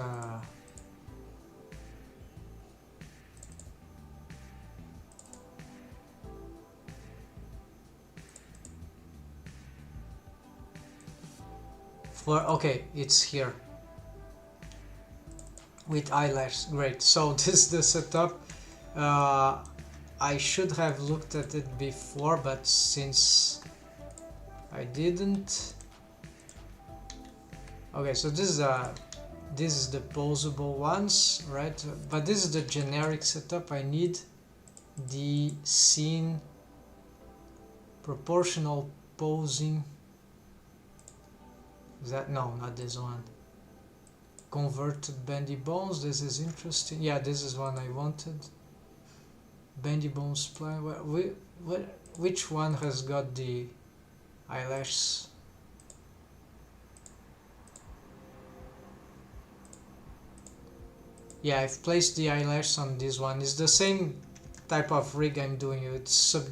okay, it's here with eyelash. Great. So this is the setup. I should have looked at it before, but since I didn't. Okay, so this is the posable ones, right? But this is the generic setup. I need the scene proportional posing. Is that, no, not this one. Converted bendy bones, this is interesting. Yeah, this is one I wanted. Bendy bones spline. Which one has got the eyelashes? Yeah, I've placed the eyelash on this one. It's the same type of rig I'm doing. It's so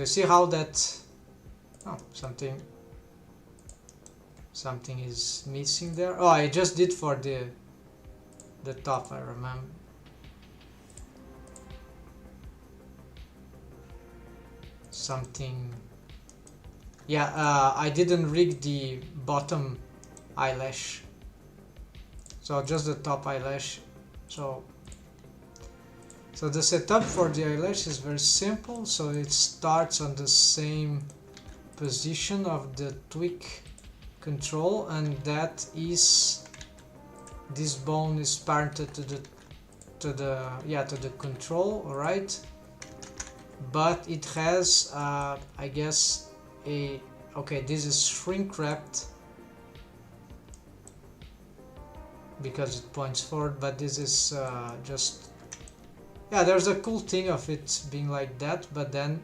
you see how that. Oh, something is missing there. Oh, I just did for the top, I remember. Something. Yeah, I didn't rig the bottom eyelash, so just the top eyelash. So So the setup for the eyelash is very simple. So it starts on the same position of the tweak control, and that is, this bone is parented to the control, alright? But it has I guess okay, this is shrink wrapped because it points forward, but this is just, yeah, there's a cool thing of it being like that, but then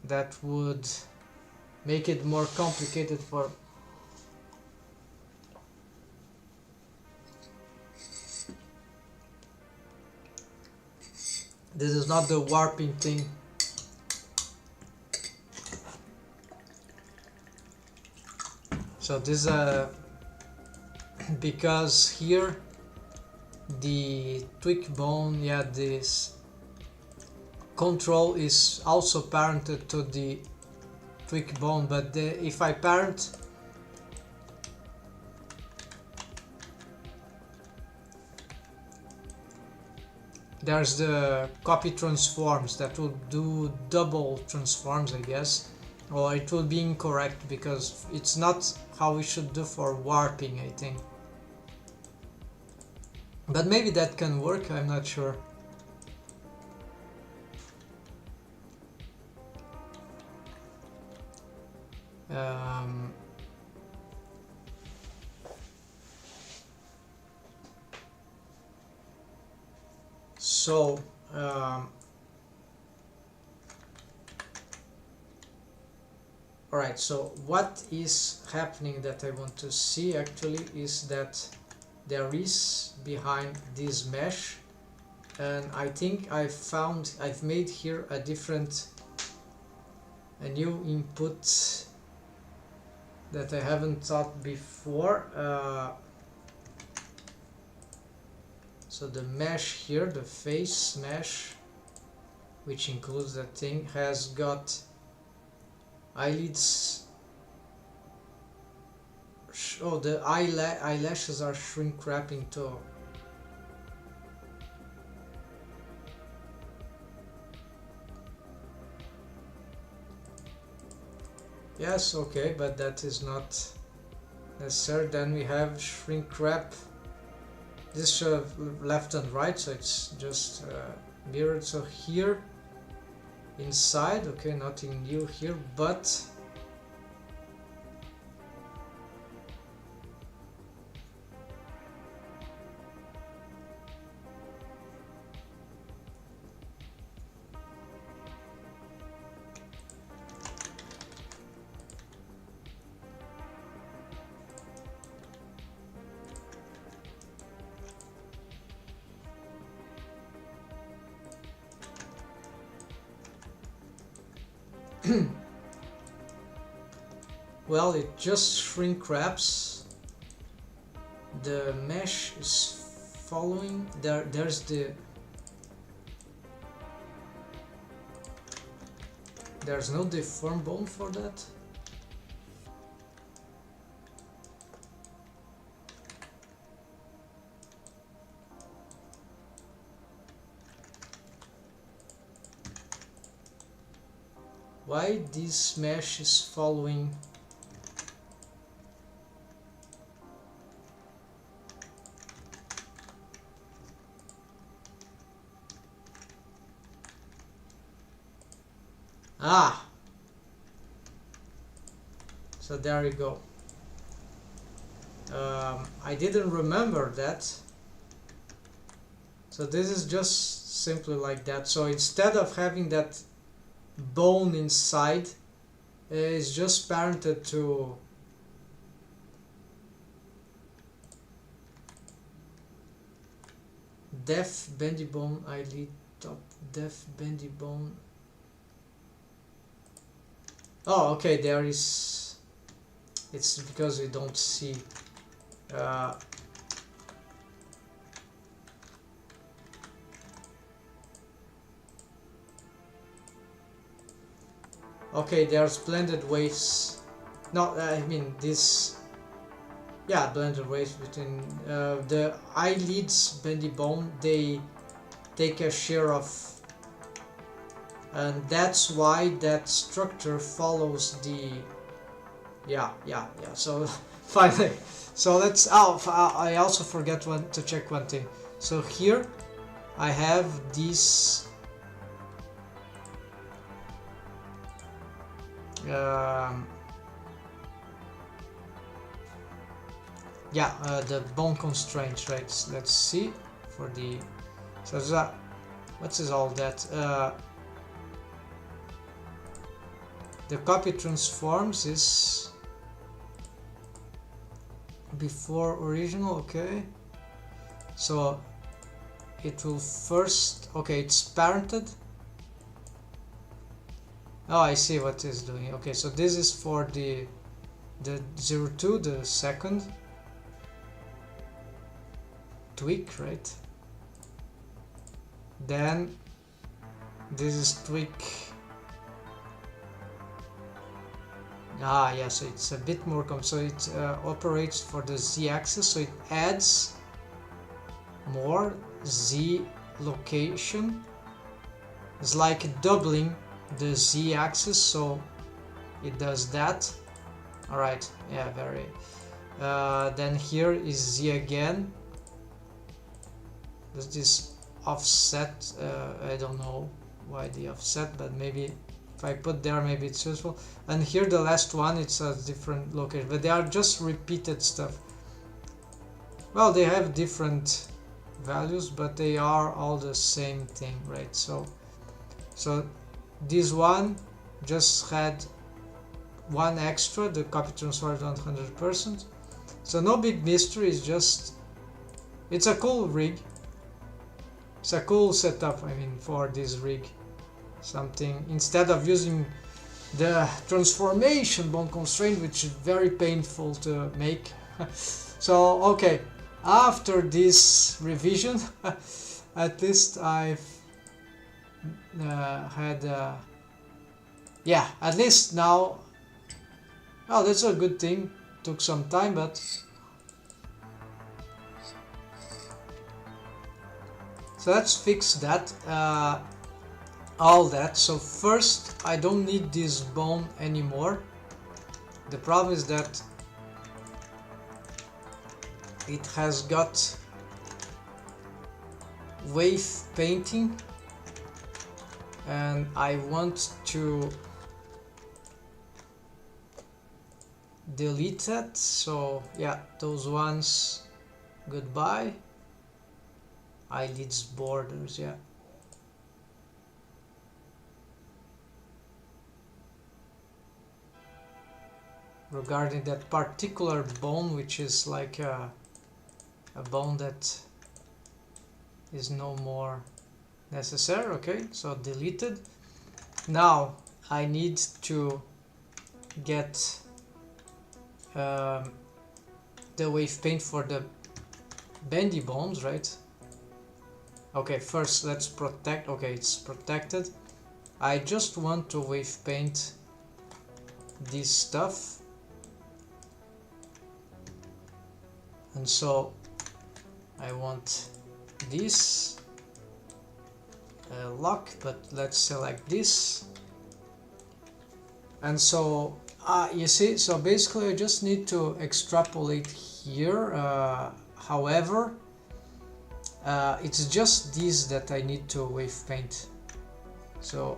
that would make it more complicated for this is not the warping thing. So this because here the tweak bone, yeah, this control is also parented to the tweak bone, but if I parent there's the copy transforms that will do double transforms, I guess, or it will be incorrect because it's not how we should do for warping, I think. But maybe that can work, I'm not sure. So alright, so what is happening that I want to see actually is that there is behind this mesh, and I think I've made here a new input that I haven't thought before. So the mesh here, the face mesh, which includes that thing, has got eyelids. Oh, the eyelashes are shrink wrapping too. Yes, okay, but that is not necessary. Then we have shrink wrap. This left and right, so it's just mirrored. So here inside, okay, nothing new here, but well, it just shrink wraps. The mesh is following. There's no deform bone for that. Why this mesh is following? Ah, so there you go. I didn't remember that. So this is just simply like that. So instead of having that bone inside, it's just parented to def bendy bone eyelid top def bendy bone. Oh, okay, there is, it's because we don't see okay, there's blended waves. No, I mean this yeah, blended waves between the eyelids bendy bone. They take a share of, and that's why that structure follows the, yeah. So finally, so let's, oh, I also forget to check one thing. So here I have these the bone constraints, right? Let's see for the, so that, what is all that? The copy transforms is before original, okay. So it will first, okay, it's parented. Oh, I see what it's doing. Okay, so this is for the 02, the second tweak, right? Then this is tweak. Yeah, so it's a bit more so it operates for the z-axis, so it adds more z location. It's like doubling the z-axis, so it does that. All right, yeah, very. Then here is z again. Does this offset? I don't know why the offset, but maybe if I put there, maybe it's useful. And here the last one, it's a different location, but they are just repeated stuff. Well, they have different values, but they are all the same thing, right? So this one just had one extra, the copy transfer 100%. So no big mystery, it's just, it's a cool rig. It's a cool setup, I mean, for this rig. Something, instead of using the transformation bone constraint, which is very painful to make. So, okay, after this revision, at least I've had, yeah, at least now, oh, that's a good thing. Took some time, but so let's fix that, all that. So first, I don't need this bone anymore. The problem is that it has got wave painting, and I want to delete that. So yeah, those ones, goodbye. Eyelids borders, yeah. Regarding that particular bone, which is like a bone that is no more necessary, okay, so deleted. Now I need to get the wave paint for the bendy bones, right? Okay, first let's protect. Okay, it's protected. I just want to wave paint this stuff, and so I want this lock, but let's select this. And so you see, so basically I just need to extrapolate here. However, it's just these that I need to wave paint, so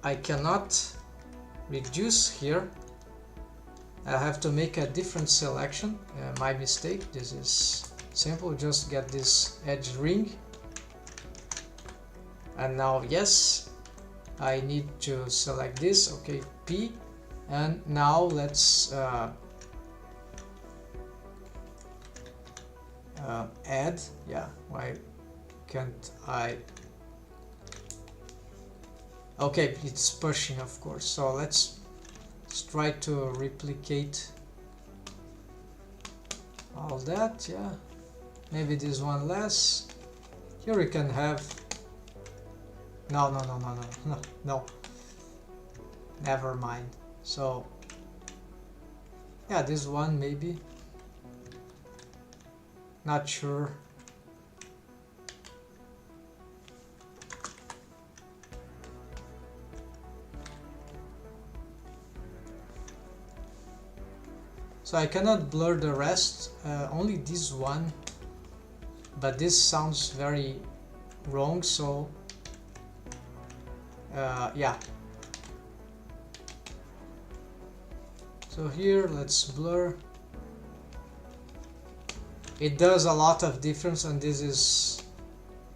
I cannot reduce here. I have to make a different selection. My mistake. This is simple, just get this edge ring, and now yes, I need to select this. Okay, P, and now let's add. Yeah, why can't I? Okay, it's pushing, of course. So let's try to replicate all that. Yeah, maybe this one less. Here we can have, no, never mind. So Yeah, this one maybe. Not sure. So I cannot blur the rest, only this one, but this sounds very wrong, so yeah. So here let's blur. It does a lot of difference, and this is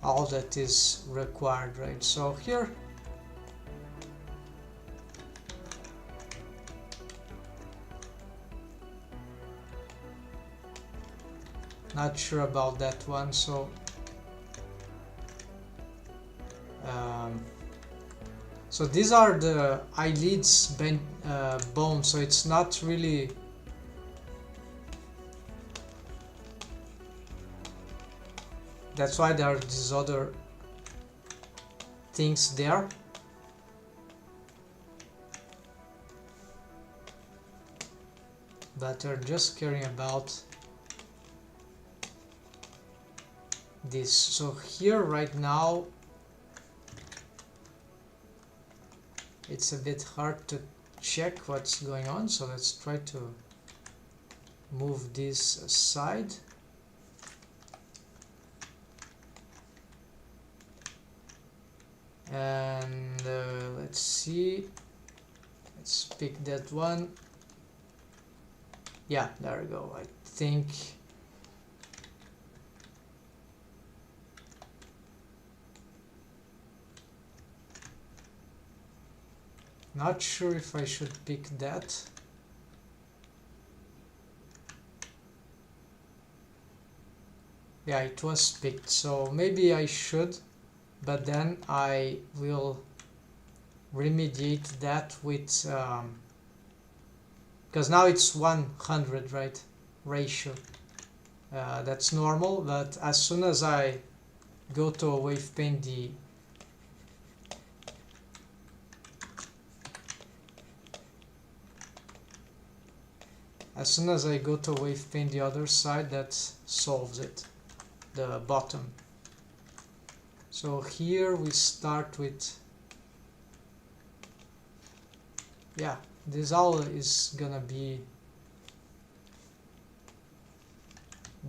all that is required, right? So here not sure about that one, so so these are the eyelids bone, so it's not really that's why there are these other things there. But they're just caring about this. So here right now it's a bit hard to check what's going on, so let's try to move this aside. And let's see, let's pick that one. Yeah, there we go. I think not sure if I should pick that. Yeah, it was picked, so maybe I should, but then I will remediate that with because now it's 100, right, ratio. That's normal, but as soon as I go to a wave pane, the other side, that solves it, the bottom. So here we start with, yeah, this all is gonna be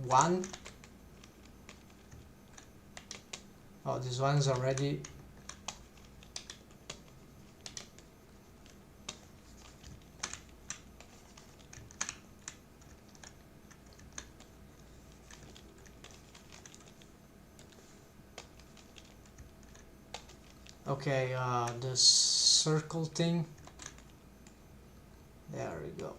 1. Oh, this one's already okay. The circle thing, there we go.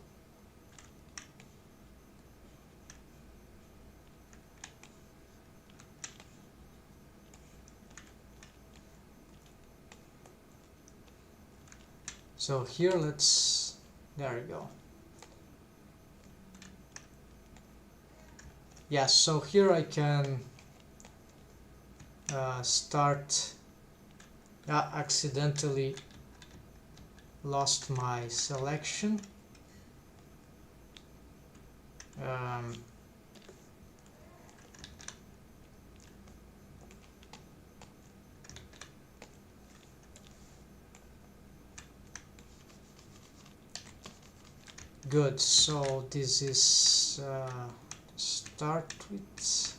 So here there we go. Yes, so here I can start. Accidentally lost my selection. Good, so this is start with.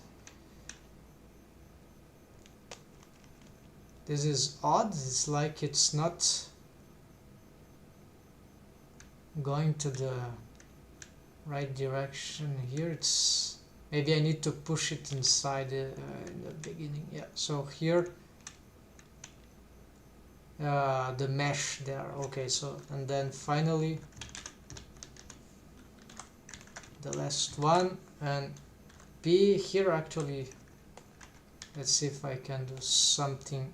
This is odd, it's like it's not going to the right direction here. It's maybe I need to push it inside in the beginning. Yeah, so here the mesh there. Okay, so and then finally the last one, and B here actually. Let's see if I can do something.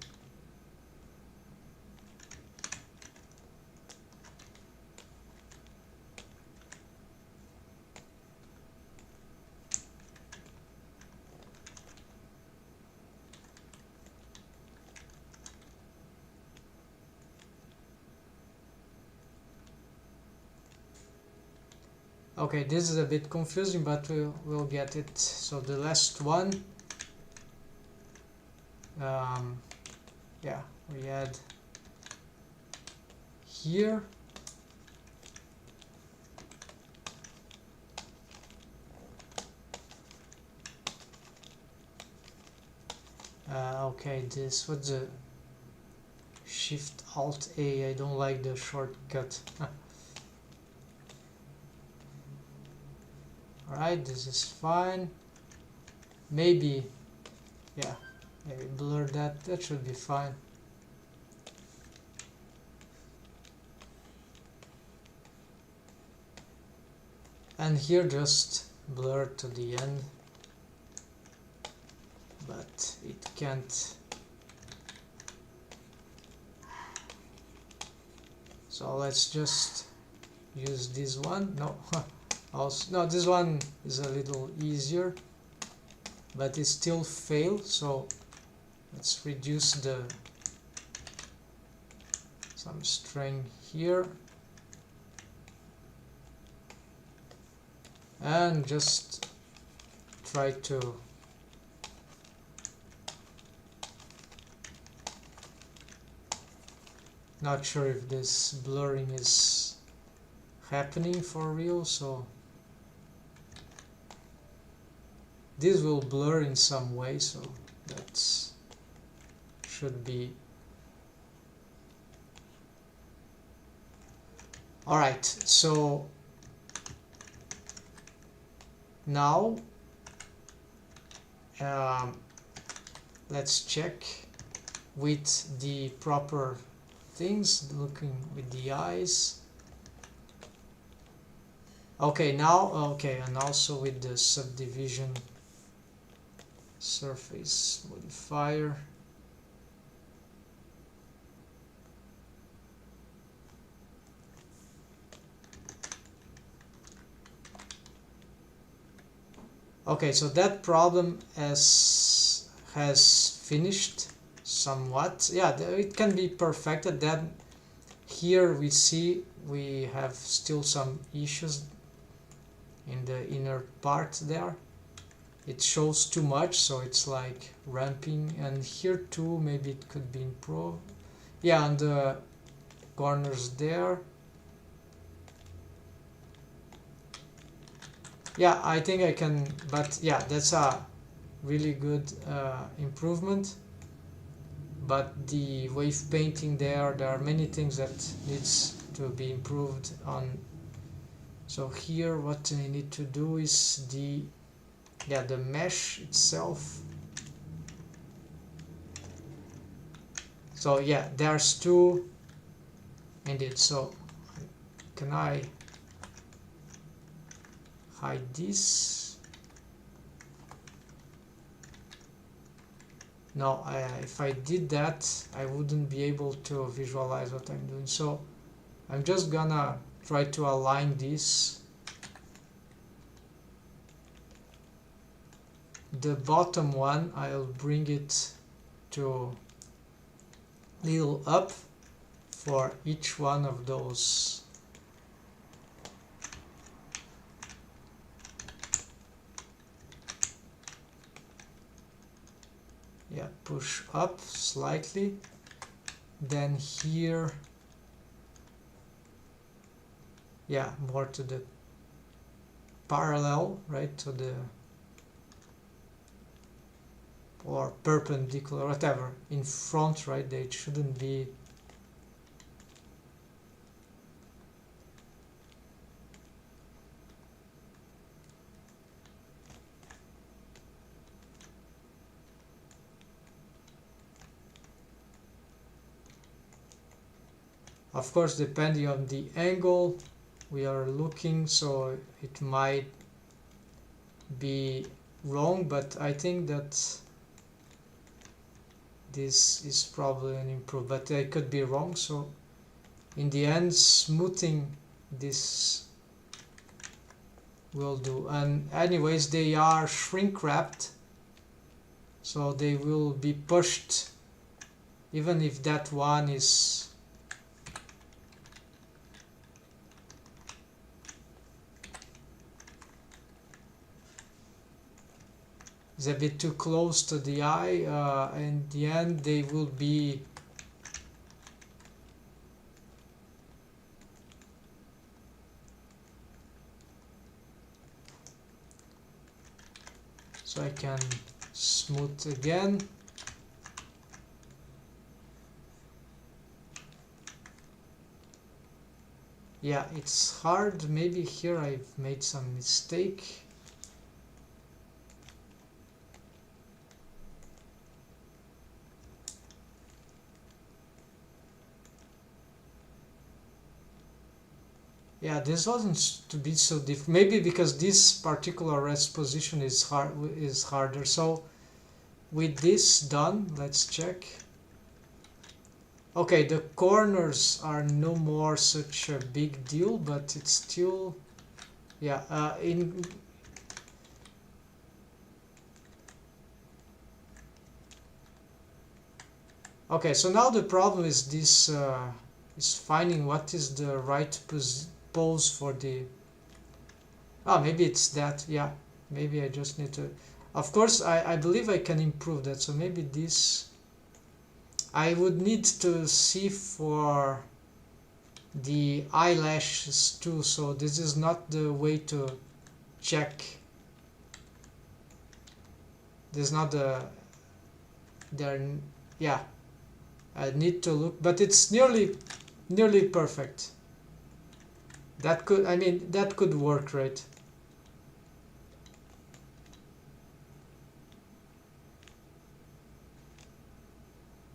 Okay, this is a bit confusing, but we'll get it. So the last one, yeah, we add here. Okay, this, what's the Shift Alt A? I don't like the shortcut. Alright, this is fine. Maybe, yeah, maybe blur that. That should be fine. And here just blur to the end, but it can't. So let's just use this one. No, also no, this one is a little easier, but it still fails. So let's reduce some string here and just try to not sure if this blurring is happening for real, so this will blur in some way, so that's should be alright. So now let's check with the proper things, looking with the eyes. Okay, now, okay, and also with the subdivision surface modifier. Okay, so that problem has finished somewhat. Yeah, it can be perfected. Then here we see we have still some issues in the inner part there. It shows too much, so it's like ramping, and here too maybe it could be improved. Yeah, on the corners there. Yeah, I think I can, but yeah, that's a really good improvement. But the wave painting there are many things that needs to be improved on. So here what I need to do is the mesh itself. So yeah, there's two indeed. So can I hide this? No, if I did that, I wouldn't be able to visualize what I'm doing. So I'm just gonna try to align this. The bottom one, I'll bring it to little up for each one of those. Yeah, push up slightly. Then here, yeah, more to the parallel, right, to the, or perpendicular, whatever, in front, right, they shouldn't be. Of course, depending on the angle we are looking, so it might be wrong, but I think that this is probably an improvement, but I could be wrong. So in the end, smoothing this will do. And anyways, they are shrink wrapped, so they will be pushed even if that one is. is a bit too close to the eye. In the end they will be so I can smooth again. Yeah, it's hard. Maybe here I've made some mistake. Yeah, this wasn't to be so difficult. Maybe because this particular rest position is harder. So with this done, let's check. Okay, the corners are no more such a big deal, but it's still, yeah, okay, so now the problem is this, is finding what is the right pose for the, maybe it's that, yeah, maybe I just need to, of course, I believe I can improve that, so maybe this, I would need to see for the eyelashes too, so this is not the way to check. This is not the, yeah, I need to look, but it's nearly perfect. That could, I mean, that could work, right?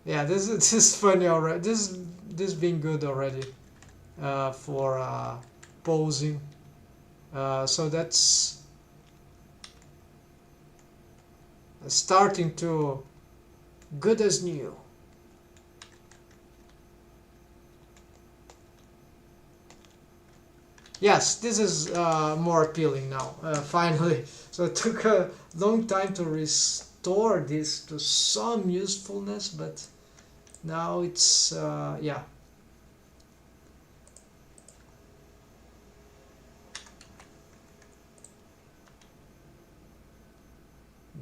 Yeah, this is funny already. This being good already for posing. So that's starting to good as new. Yes, this is more appealing now, finally. So it took a long time to restore this to some usefulness, but now it's, yeah.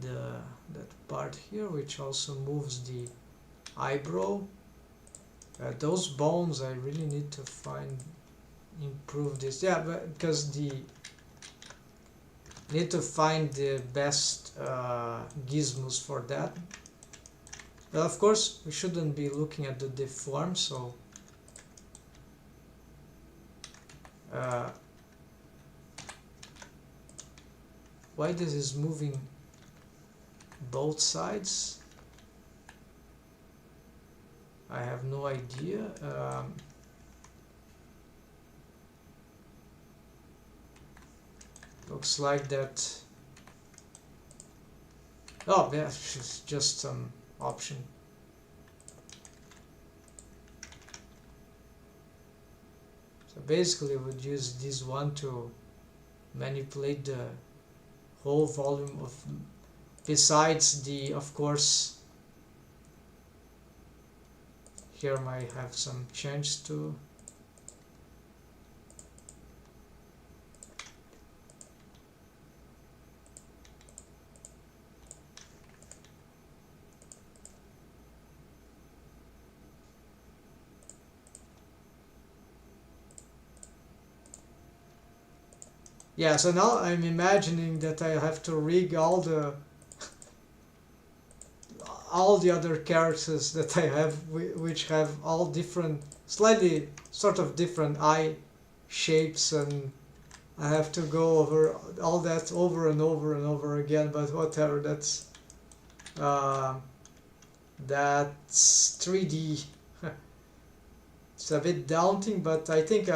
That part here, which also moves the eyebrow. Those bones, I really need to improve this. Yeah, but because need to find the best gizmos for that. But of course, we shouldn't be looking at the deform, so why this is moving both sides, I have no idea. Looks like that. Oh, yeah, it's just some option. So basically, we would use this one to manipulate the whole volume of, besides the, of course, here might have some change to. Yeah, so now I'm imagining that I have to rig all the other characters that I have, which have all different, slightly sort of different eye shapes, and I have to go over all that over and over and over again. But whatever, that's 3D. It's a bit daunting, but I think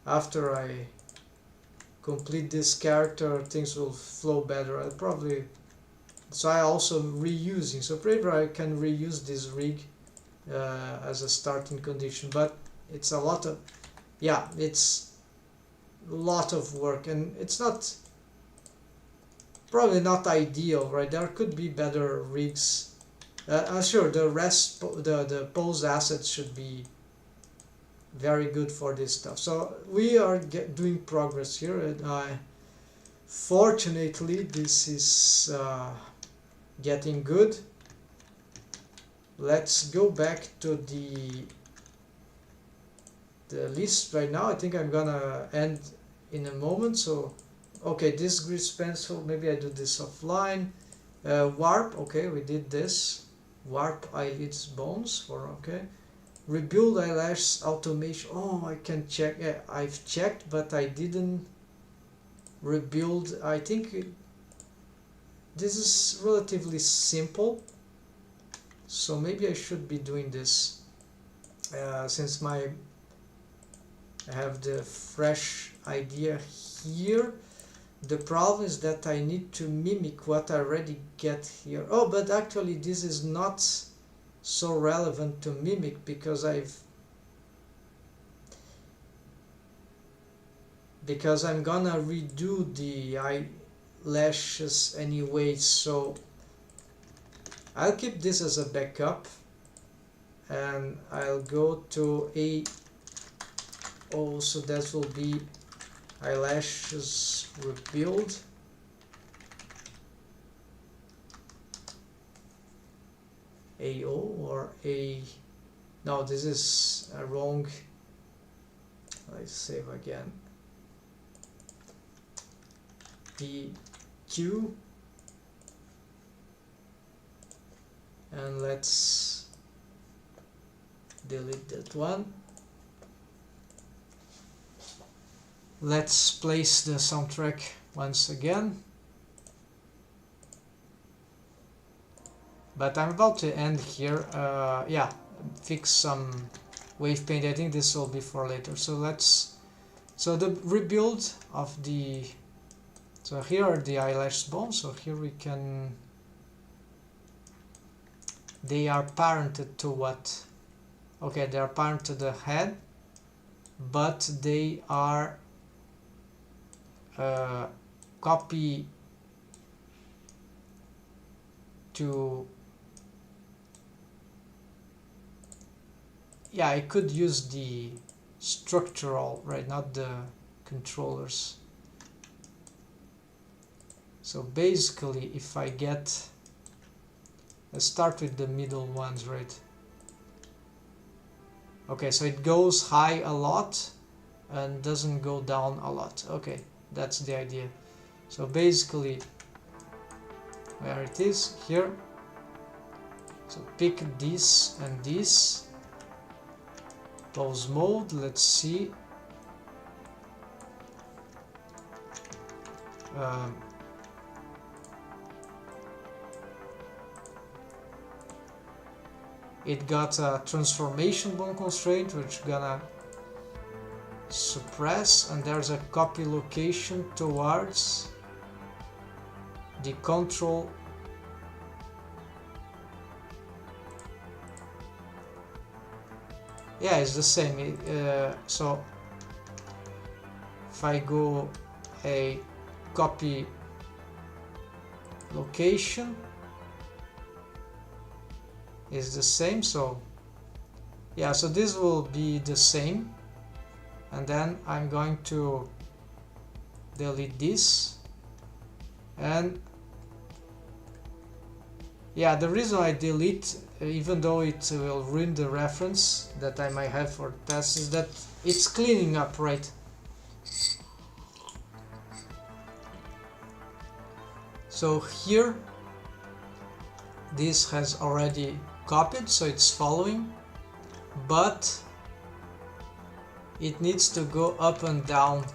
after I complete this character, things will flow better. I'll probably, so I also reusing, so maybe I can reuse this rig as a starting condition, but it's a lot of, yeah, it's a lot of work, and it's not, probably not ideal, right? There could be better rigs. Sure, the pose assets should be very good for this stuff. So we are doing progress here, and Fortunately, this is getting good. Let's go back to the list right now. I think I'm gonna end in a moment. So okay, this grease pencil, maybe I do this offline. Warp, okay, we did this. Warp eyelids bones for, okay. Rebuild eyelash automation. Oh, I can check. Yeah, I've checked, but I didn't rebuild. I think this is relatively simple, so maybe I should be doing this since I have the fresh idea here. The problem is that I need to mimic what I already get here. Oh, but actually this is not so relevant to mimic because I'm gonna redo the eyelashes anyway, so I'll keep this as a backup and I'll go to so that will be eyelashes rebuild. AO or no, this is a wrong. Let's save again. PQ, and let's delete that one. Let's place the soundtrack once again. But I'm about to end here. Yeah, fix some wave paint. I think this will be for later. So the rebuild of the, so here are the eyelash bones. So here we can, they are parented to what? Okay, they are parented to the head, but they are copy to, yeah, I could use the structural, right, not the controllers. So basically if I get, let's start with the middle ones, right? Okay, so it goes high a lot and doesn't go down a lot. Okay, that's the idea. So basically, where it is, here. So pick this and this. Pose mode, let's see. It got a transformation bone constraint, which gonna suppress, and there's a copy location towards the control. Yeah, it's the same. So if I go a copy location is the same. So yeah, so this will be the same, and then I'm going to delete this. And yeah, the reason I delete, even though it will ruin the reference that I might have for tests, is that it's cleaning up, right? So here this has already copied, so it's following, but it needs to go up and down,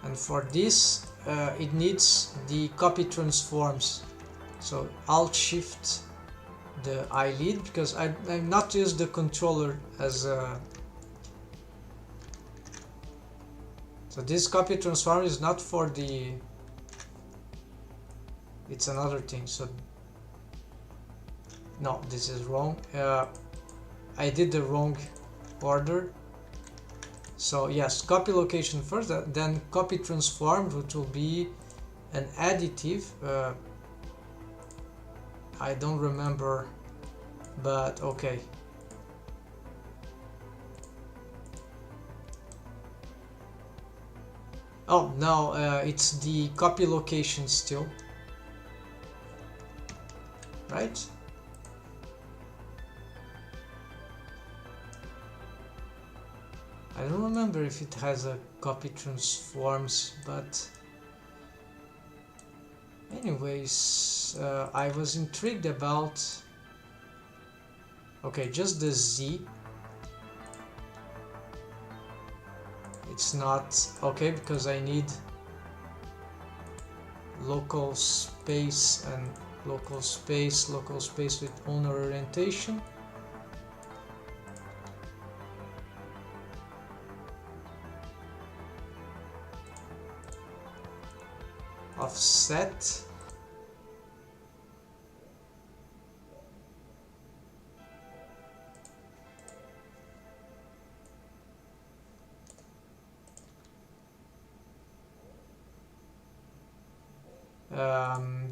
and for this it needs the copy transforms. So Alt Shift the eyelid, because I'm not used the controller as a, so this copy transform is not for the, it's another thing. So no, this is wrong. I did the wrong order. So yes, copy location first, then copy transformed, which will be an additive. I don't remember, but okay. Oh no, it's the copy location still, right? I don't remember if it has a copy transforms, but anyways, I was intrigued about, okay, just the Z. It's not okay because I need local space and local space with owner orientation. Offset.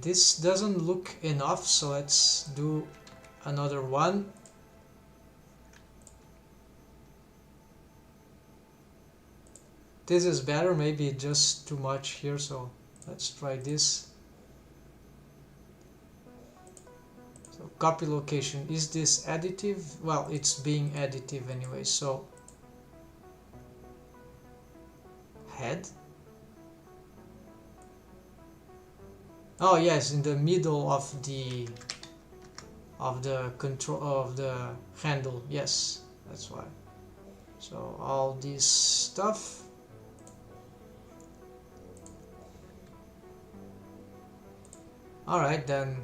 This doesn't look enough, so let's do another one. This is better, maybe just too much here, so let's try this. So copy location, is this additive? Well, it's being additive anyway, so head. Oh yes, in the middle of the control of the handle. Yes, that's why. So all this stuff. All right then.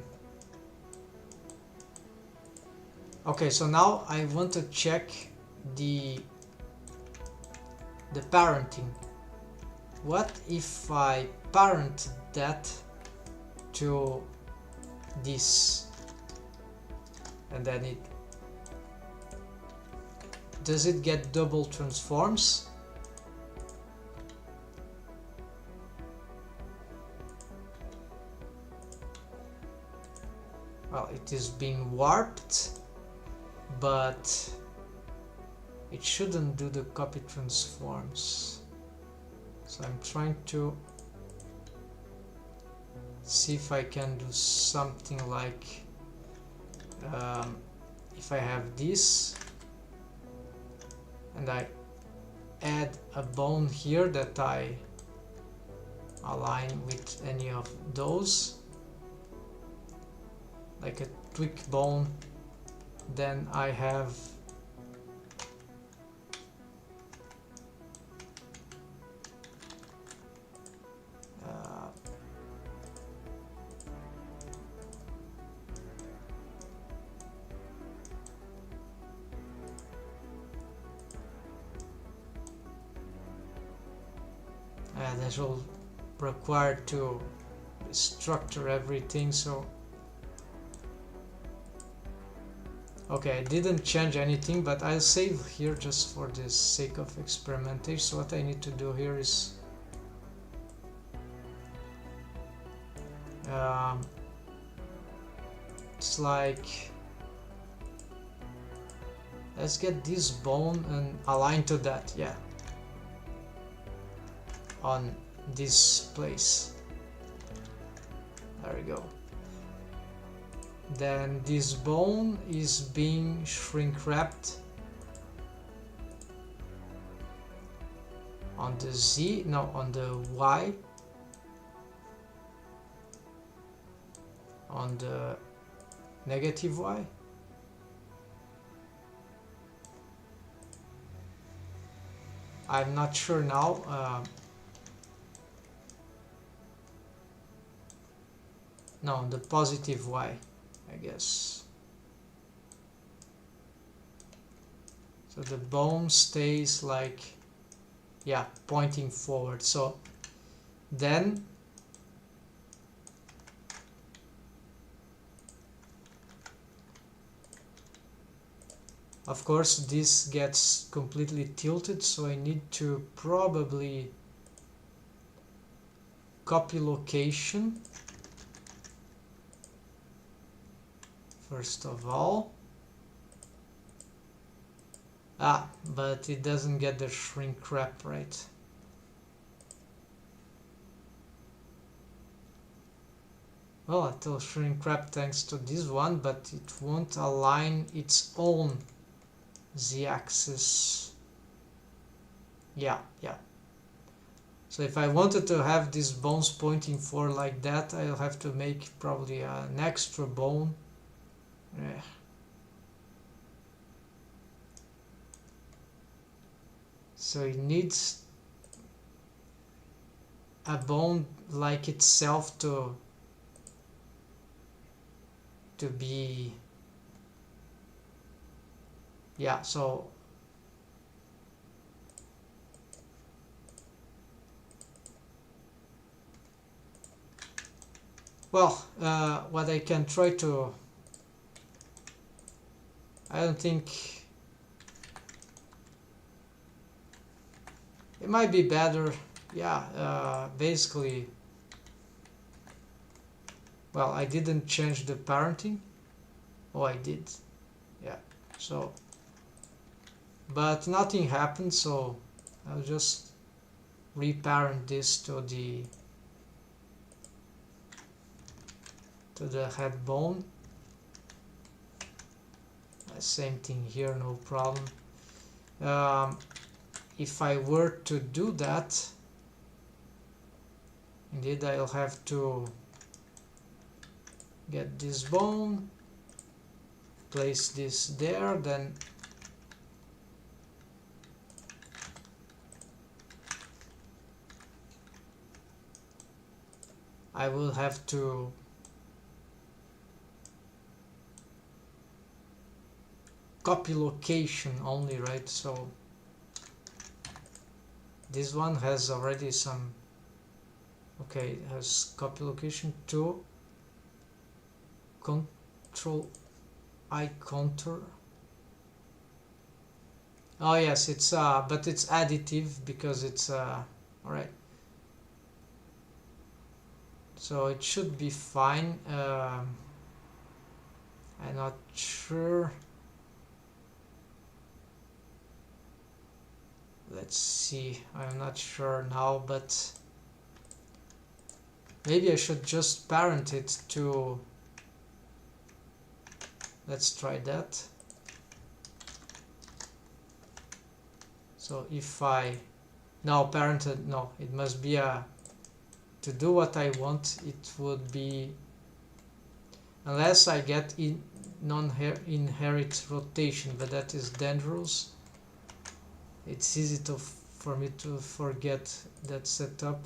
Okay, so now I want to check the parenting. What if I parent that to this, and then does it get double transforms? Well, it is being warped, but it shouldn't do the copy transforms. So I'm trying to see if I can do something like if I have this and I add a bone here that I align with any of those, like a tweak bone, then I have that will require to structure everything. So okay, I didn't change anything, but I'll save here just for the sake of experimentation. So what I need to do here is it's like, let's get this bone and align to that, yeah, on this place. There we go. Then this bone is being shrink wrapped on the Z, no, on the Y, on the negative Y. I'm not sure now. No, the positive Y, I guess. So the bone stays like, yeah, pointing forward. So then of course this gets completely tilted, so I need to probably copy location first of all. But it doesn't get the shrink wrap right. well, it will shrink wrap thanks to this one, but it won't align its own z-axis. Yeah. So if I wanted to have these bones pointing forward like that, I'll have to make probably an extra bone. Yeah. So it needs a bone like itself to be, yeah. So well, what I can try to, I don't think, it might be better, yeah, basically, well, I didn't change the parenting. Oh, I did, yeah. So, but nothing happened, so I'll just reparent this to the head bone. Same thing here, no problem. If I were to do that, indeed I'll have to get this bone, place this there, then I will have to copy location only, right? So this one has already some, okay, it has copy location to control I contour. Oh yes, it's but it's additive because it's all right. So it should be fine. I'm not sure. Let's see, I'm not sure now, but maybe I should just parent it to, let's try that. So if I now parented, no, it must be a, to do what I want, it would be, unless I get in non-inherit rotation, but that is dangerous. It's easy for me to forget that setup.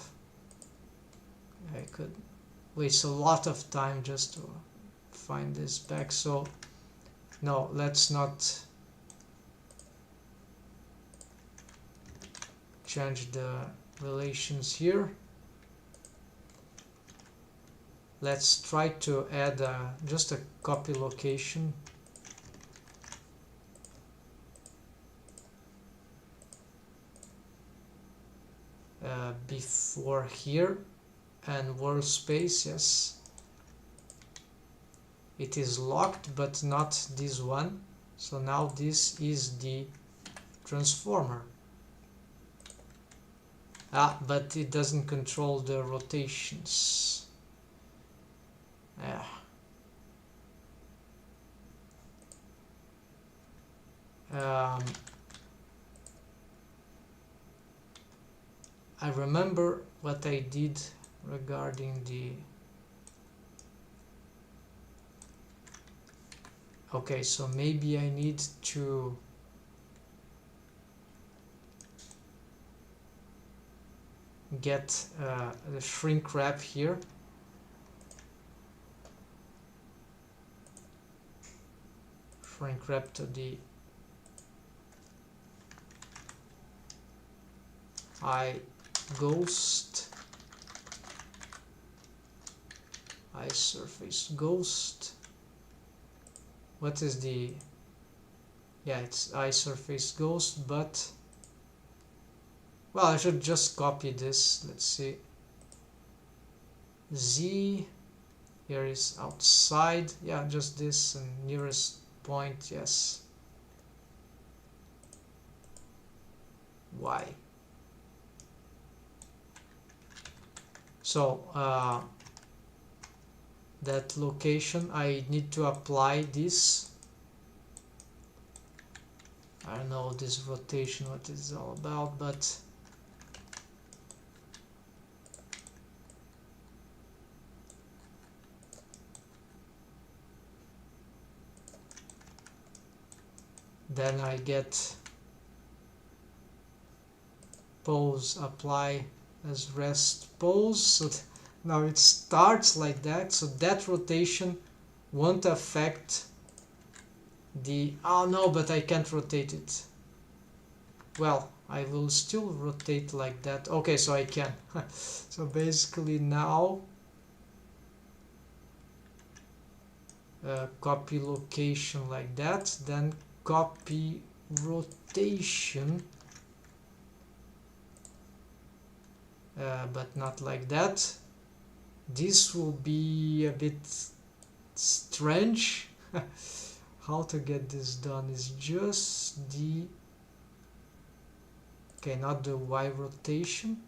I could waste a lot of time just to find this back. So no, let's not change the relations here. Let's try to add just a copy location. Before here, and world space, yes, it is locked, but not this one. So now this is the transformer. But it doesn't control the rotations. Yeah. I remember what I did regarding the, okay, so maybe I need to get the shrink wrap here. Shrink wrap to the eye ghost, eye surface ghost. What is the, yeah, it's eye surface ghost, but well, I should just copy this. Let's see, Z here is outside, yeah, just this, and nearest point, yes, Y. So that location. I need to apply this. I don't know this rotation, what it's all about, but then I get pose apply as rest pose. So now it starts like that, so that rotation won't affect the, oh no, but I can't rotate it. Well, I will still rotate like that. Okay, so I can. So basically now copy location like that, then copy rotation, but not like that. This will be a bit strange. How to get this done is just the, okay, not the Y rotation.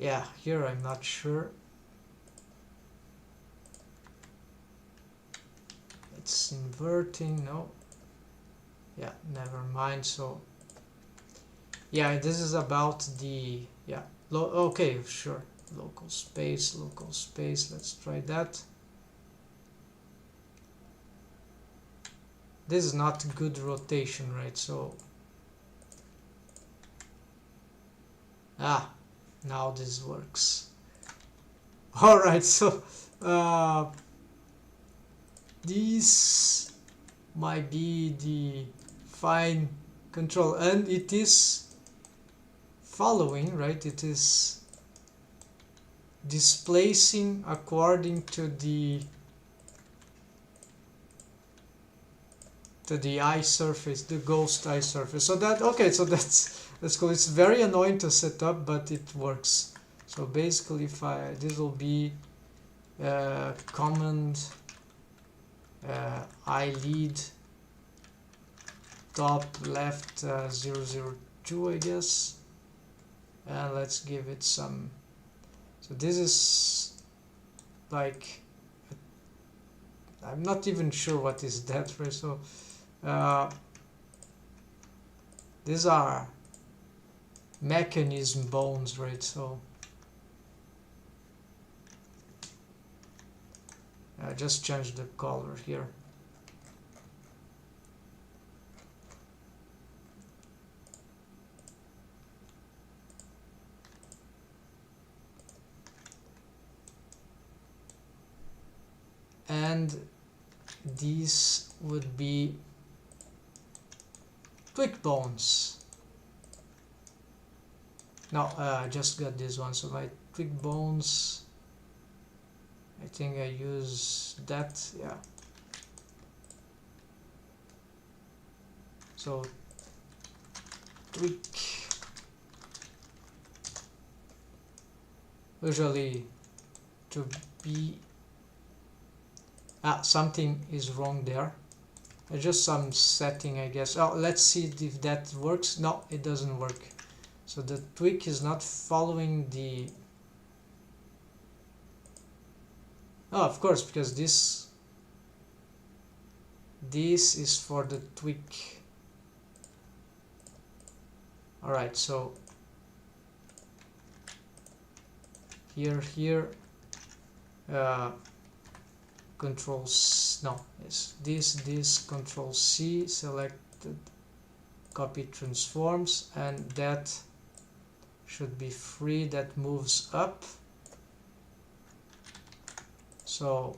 Yeah, here I'm not sure. It's inverting, no. Yeah, never mind. So yeah, this is about the, yeah, okay, sure, local space, let's try that. This is not good rotation, right? So now this works. All right, so this might be the fine control, and it is following, right? It is displacing according to the eye surface, the ghost eye surface. So that, okay, so that's cool. It's very annoying to set up, but it works. So basically, if this will be command eyelid top left 002, I guess, and let's give it some. So this is like, I'm not even sure what is that for. So these are mechanism bones, right? So I just change the color here. And these would be twig bones. No, I just got this one. So my twig bones, I think I use that, yeah. So twig, usually to be, something is wrong there. Just some setting, I guess. Oh, let's see if that works. No, it doesn't work. So the twig is not following the, oh, of course, because this is for the twig. All right, so here control no, yes, this control C, selected, copy transforms, and that should be free, that moves up. So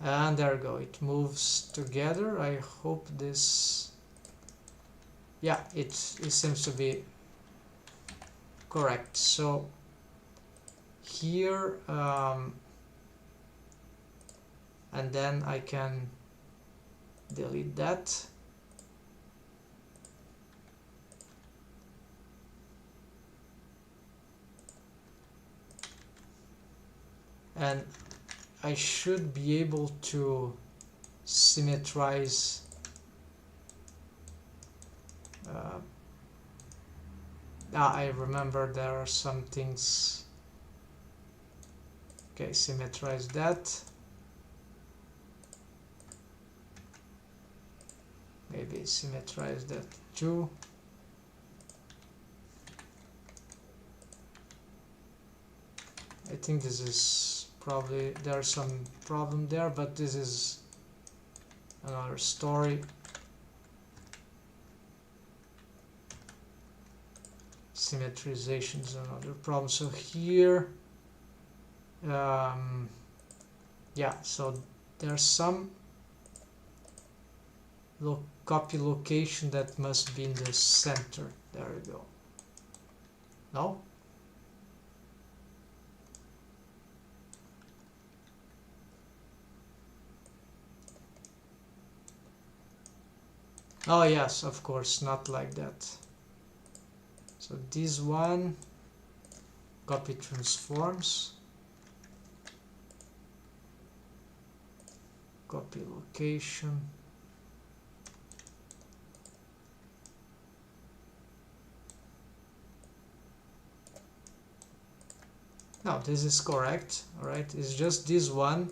and there we go, it moves together. I hope this, yeah, it seems to be correct. So here and then I can delete that. and I should be able to symmetrize I remember there are some things. Okay, symmetrize that. Maybe symmetrize that too. I think this is probably, there's some problem there, but this is another story. Symmetrization is another problem. So here, yeah, so there's some copy location that must be in the center. There we go. No? Oh yes, of course, not like that. So this one, copy transforms, copy location. Now this is correct, alright, it's just this one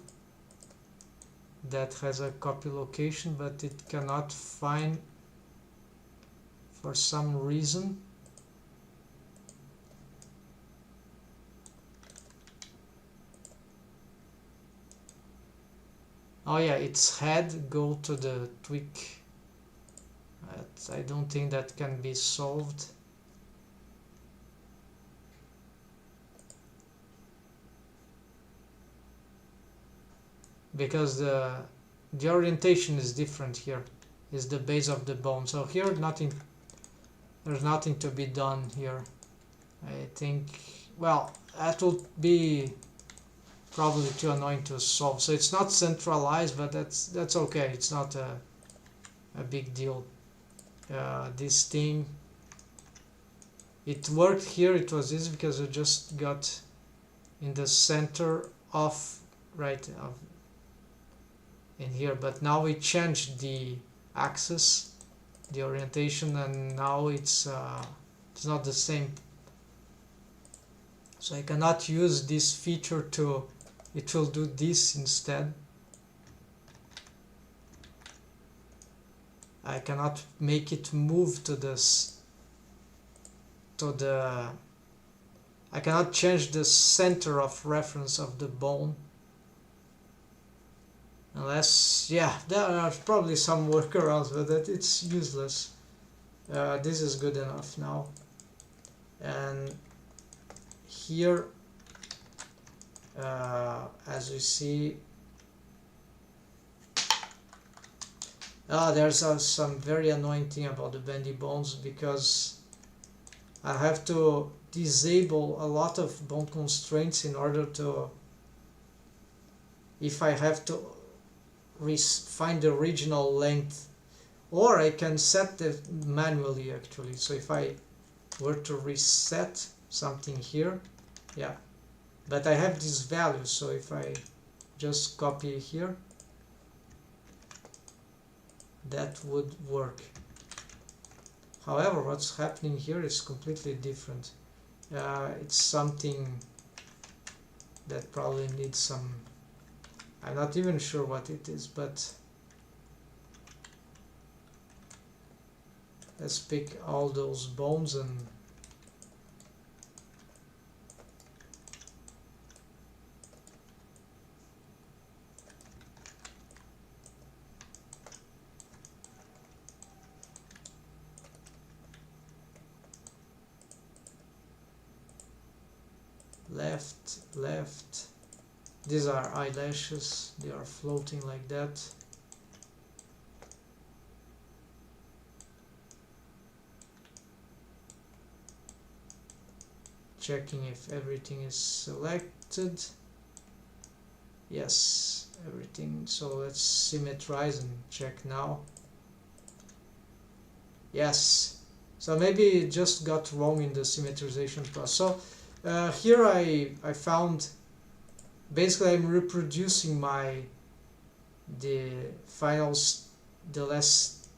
that has a copy location, but it cannot find for some reason. Oh yeah, its head go to the tweak. I don't think that can be solved. Because the orientation is different here. Is the base of the bone. So here there's nothing to be done here. I think, well, that will be probably too annoying to solve. So it's not centralized, but that's okay. It's not a big deal. This thing, it worked here. It was easy because I just got in the center of in here, but now we changed the axis, the orientation, and now it's not the same. So I cannot use this feature to, it will do this instead. I cannot make it move to this, I cannot change the center of reference of the bone. Unless, yeah, there are probably some workarounds, but that it's useless. This is good enough now. And here, as you see, there's some very annoying thing about the bendy bones, because I have to disable a lot of bone constraints in order to, if I have to find the original length, or I can set it manually actually. So if I were to reset something here, yeah, but I have this value, so if I just copy here, that would work. However, what's happening here is completely different. It's something that probably needs some, I'm not even sure what it is, but let's pick all those bones and left. These are eyelashes, they are floating like that. Checking if everything is selected. Yes, everything. So let's symmetrize and check now. Yes. So maybe it just got wrong in the symmetrization process. So here I found basically I'm reproducing the the last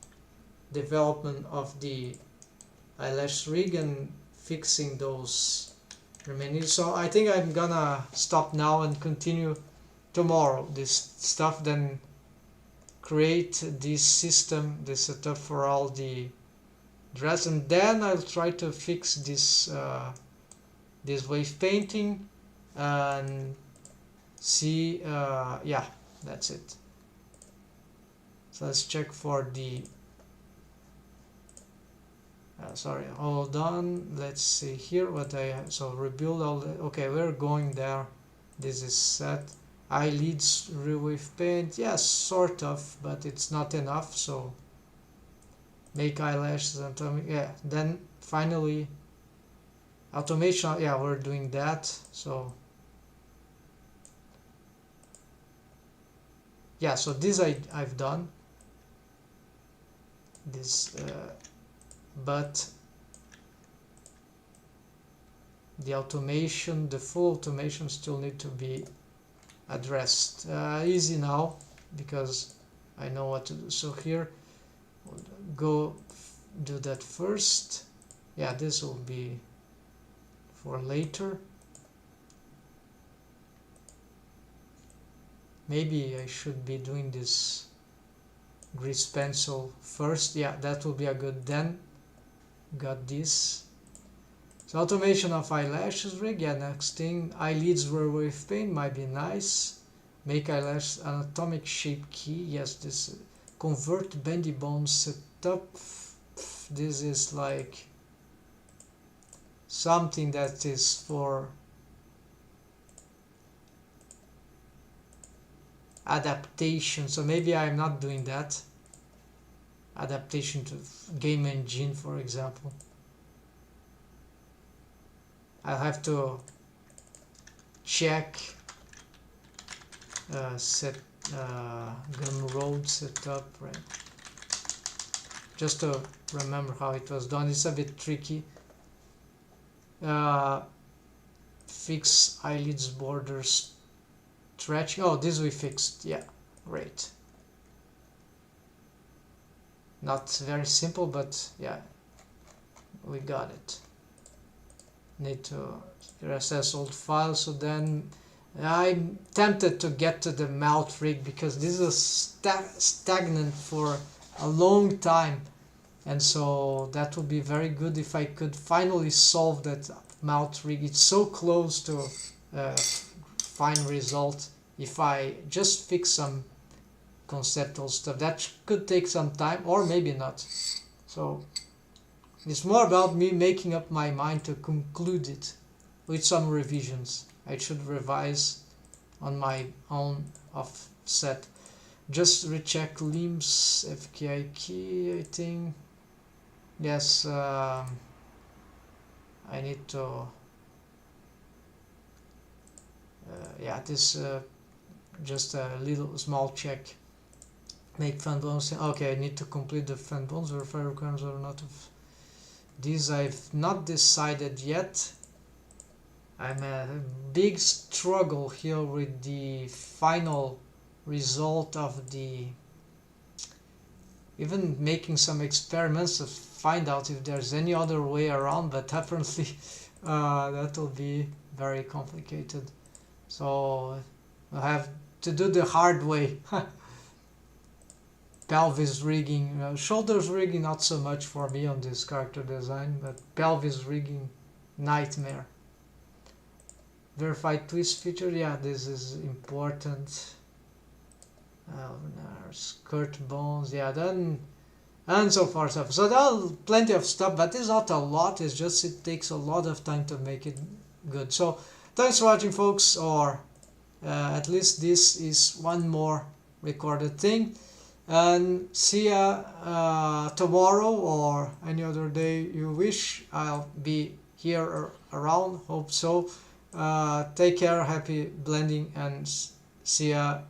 development of the eyelash rig and fixing those remaining. So I think I'm gonna stop now and continue tomorrow this stuff, then create this system, this setup for all the dress, and then I'll try to fix this wave painting and see. Yeah, that's it. So let's check for the sorry, hold on, let's see here what I have. So rebuild all the, okay, we're going there. This is set. Eyelids rewave paint, yes, sort of, but it's not enough. So make eyelashes and yeah, then finally automation, yeah, we're doing that. So yeah, so this I've done this, but the automation, the full automation still need to be addressed. Easy now because I know what to do. So here, go do that first. Yeah, this will be for later. Maybe I should be doing this grease pencil first. Yeah, that will be a good. Then got this. So automation of eyelashes rig. Yeah, next thing, eyelids wave paint might be nice. Make eyelash anatomic shape key. Yes, this convert bendy bones setup. This is like something that is for adaptation. So maybe I'm not doing that. Adaptation to game engine, for example. I'll have to check set Gumroad setup, right? Just to remember how it was done. It's a bit tricky. Fix eyelids borders stretching. Oh, this we fixed. Yeah, great. Not very simple, but yeah, we got it. Need to access old files. So then I'm tempted to get to the mouth rig because this is stagnant for a long time, and so that would be very good if I could finally solve that mouth rig. It's so close to fine result. If I just fix some conceptual stuff, that could take some time, or maybe not. So it's more about me making up my mind to conclude it with some revisions. I should revise on my own offset. Just recheck limbs, FKI key, I think. Yes, I need to yeah, this just a little small check. Make fan bones. Okay, I need to complete the fan bones. Verify requirements or not of these. I've not decided yet. I'm a big struggle here with the final result of the, even making some experiments to find out if there's any other way around, but apparently that will be very complicated. So I have to do the hard way. Pelvis rigging, shoulders rigging not so much for me on this character design, but pelvis rigging, nightmare. Verify twist feature, yeah, this is important. Skirt bones, yeah, then, and so far stuff. So there's plenty of stuff, but it's not a lot. It's just it takes a lot of time to make it good. So thanks for watching, folks, or at least this is one more recorded thing. And see ya tomorrow or any other day you wish. I'll be here around, hope so. Take care, happy blending, and see ya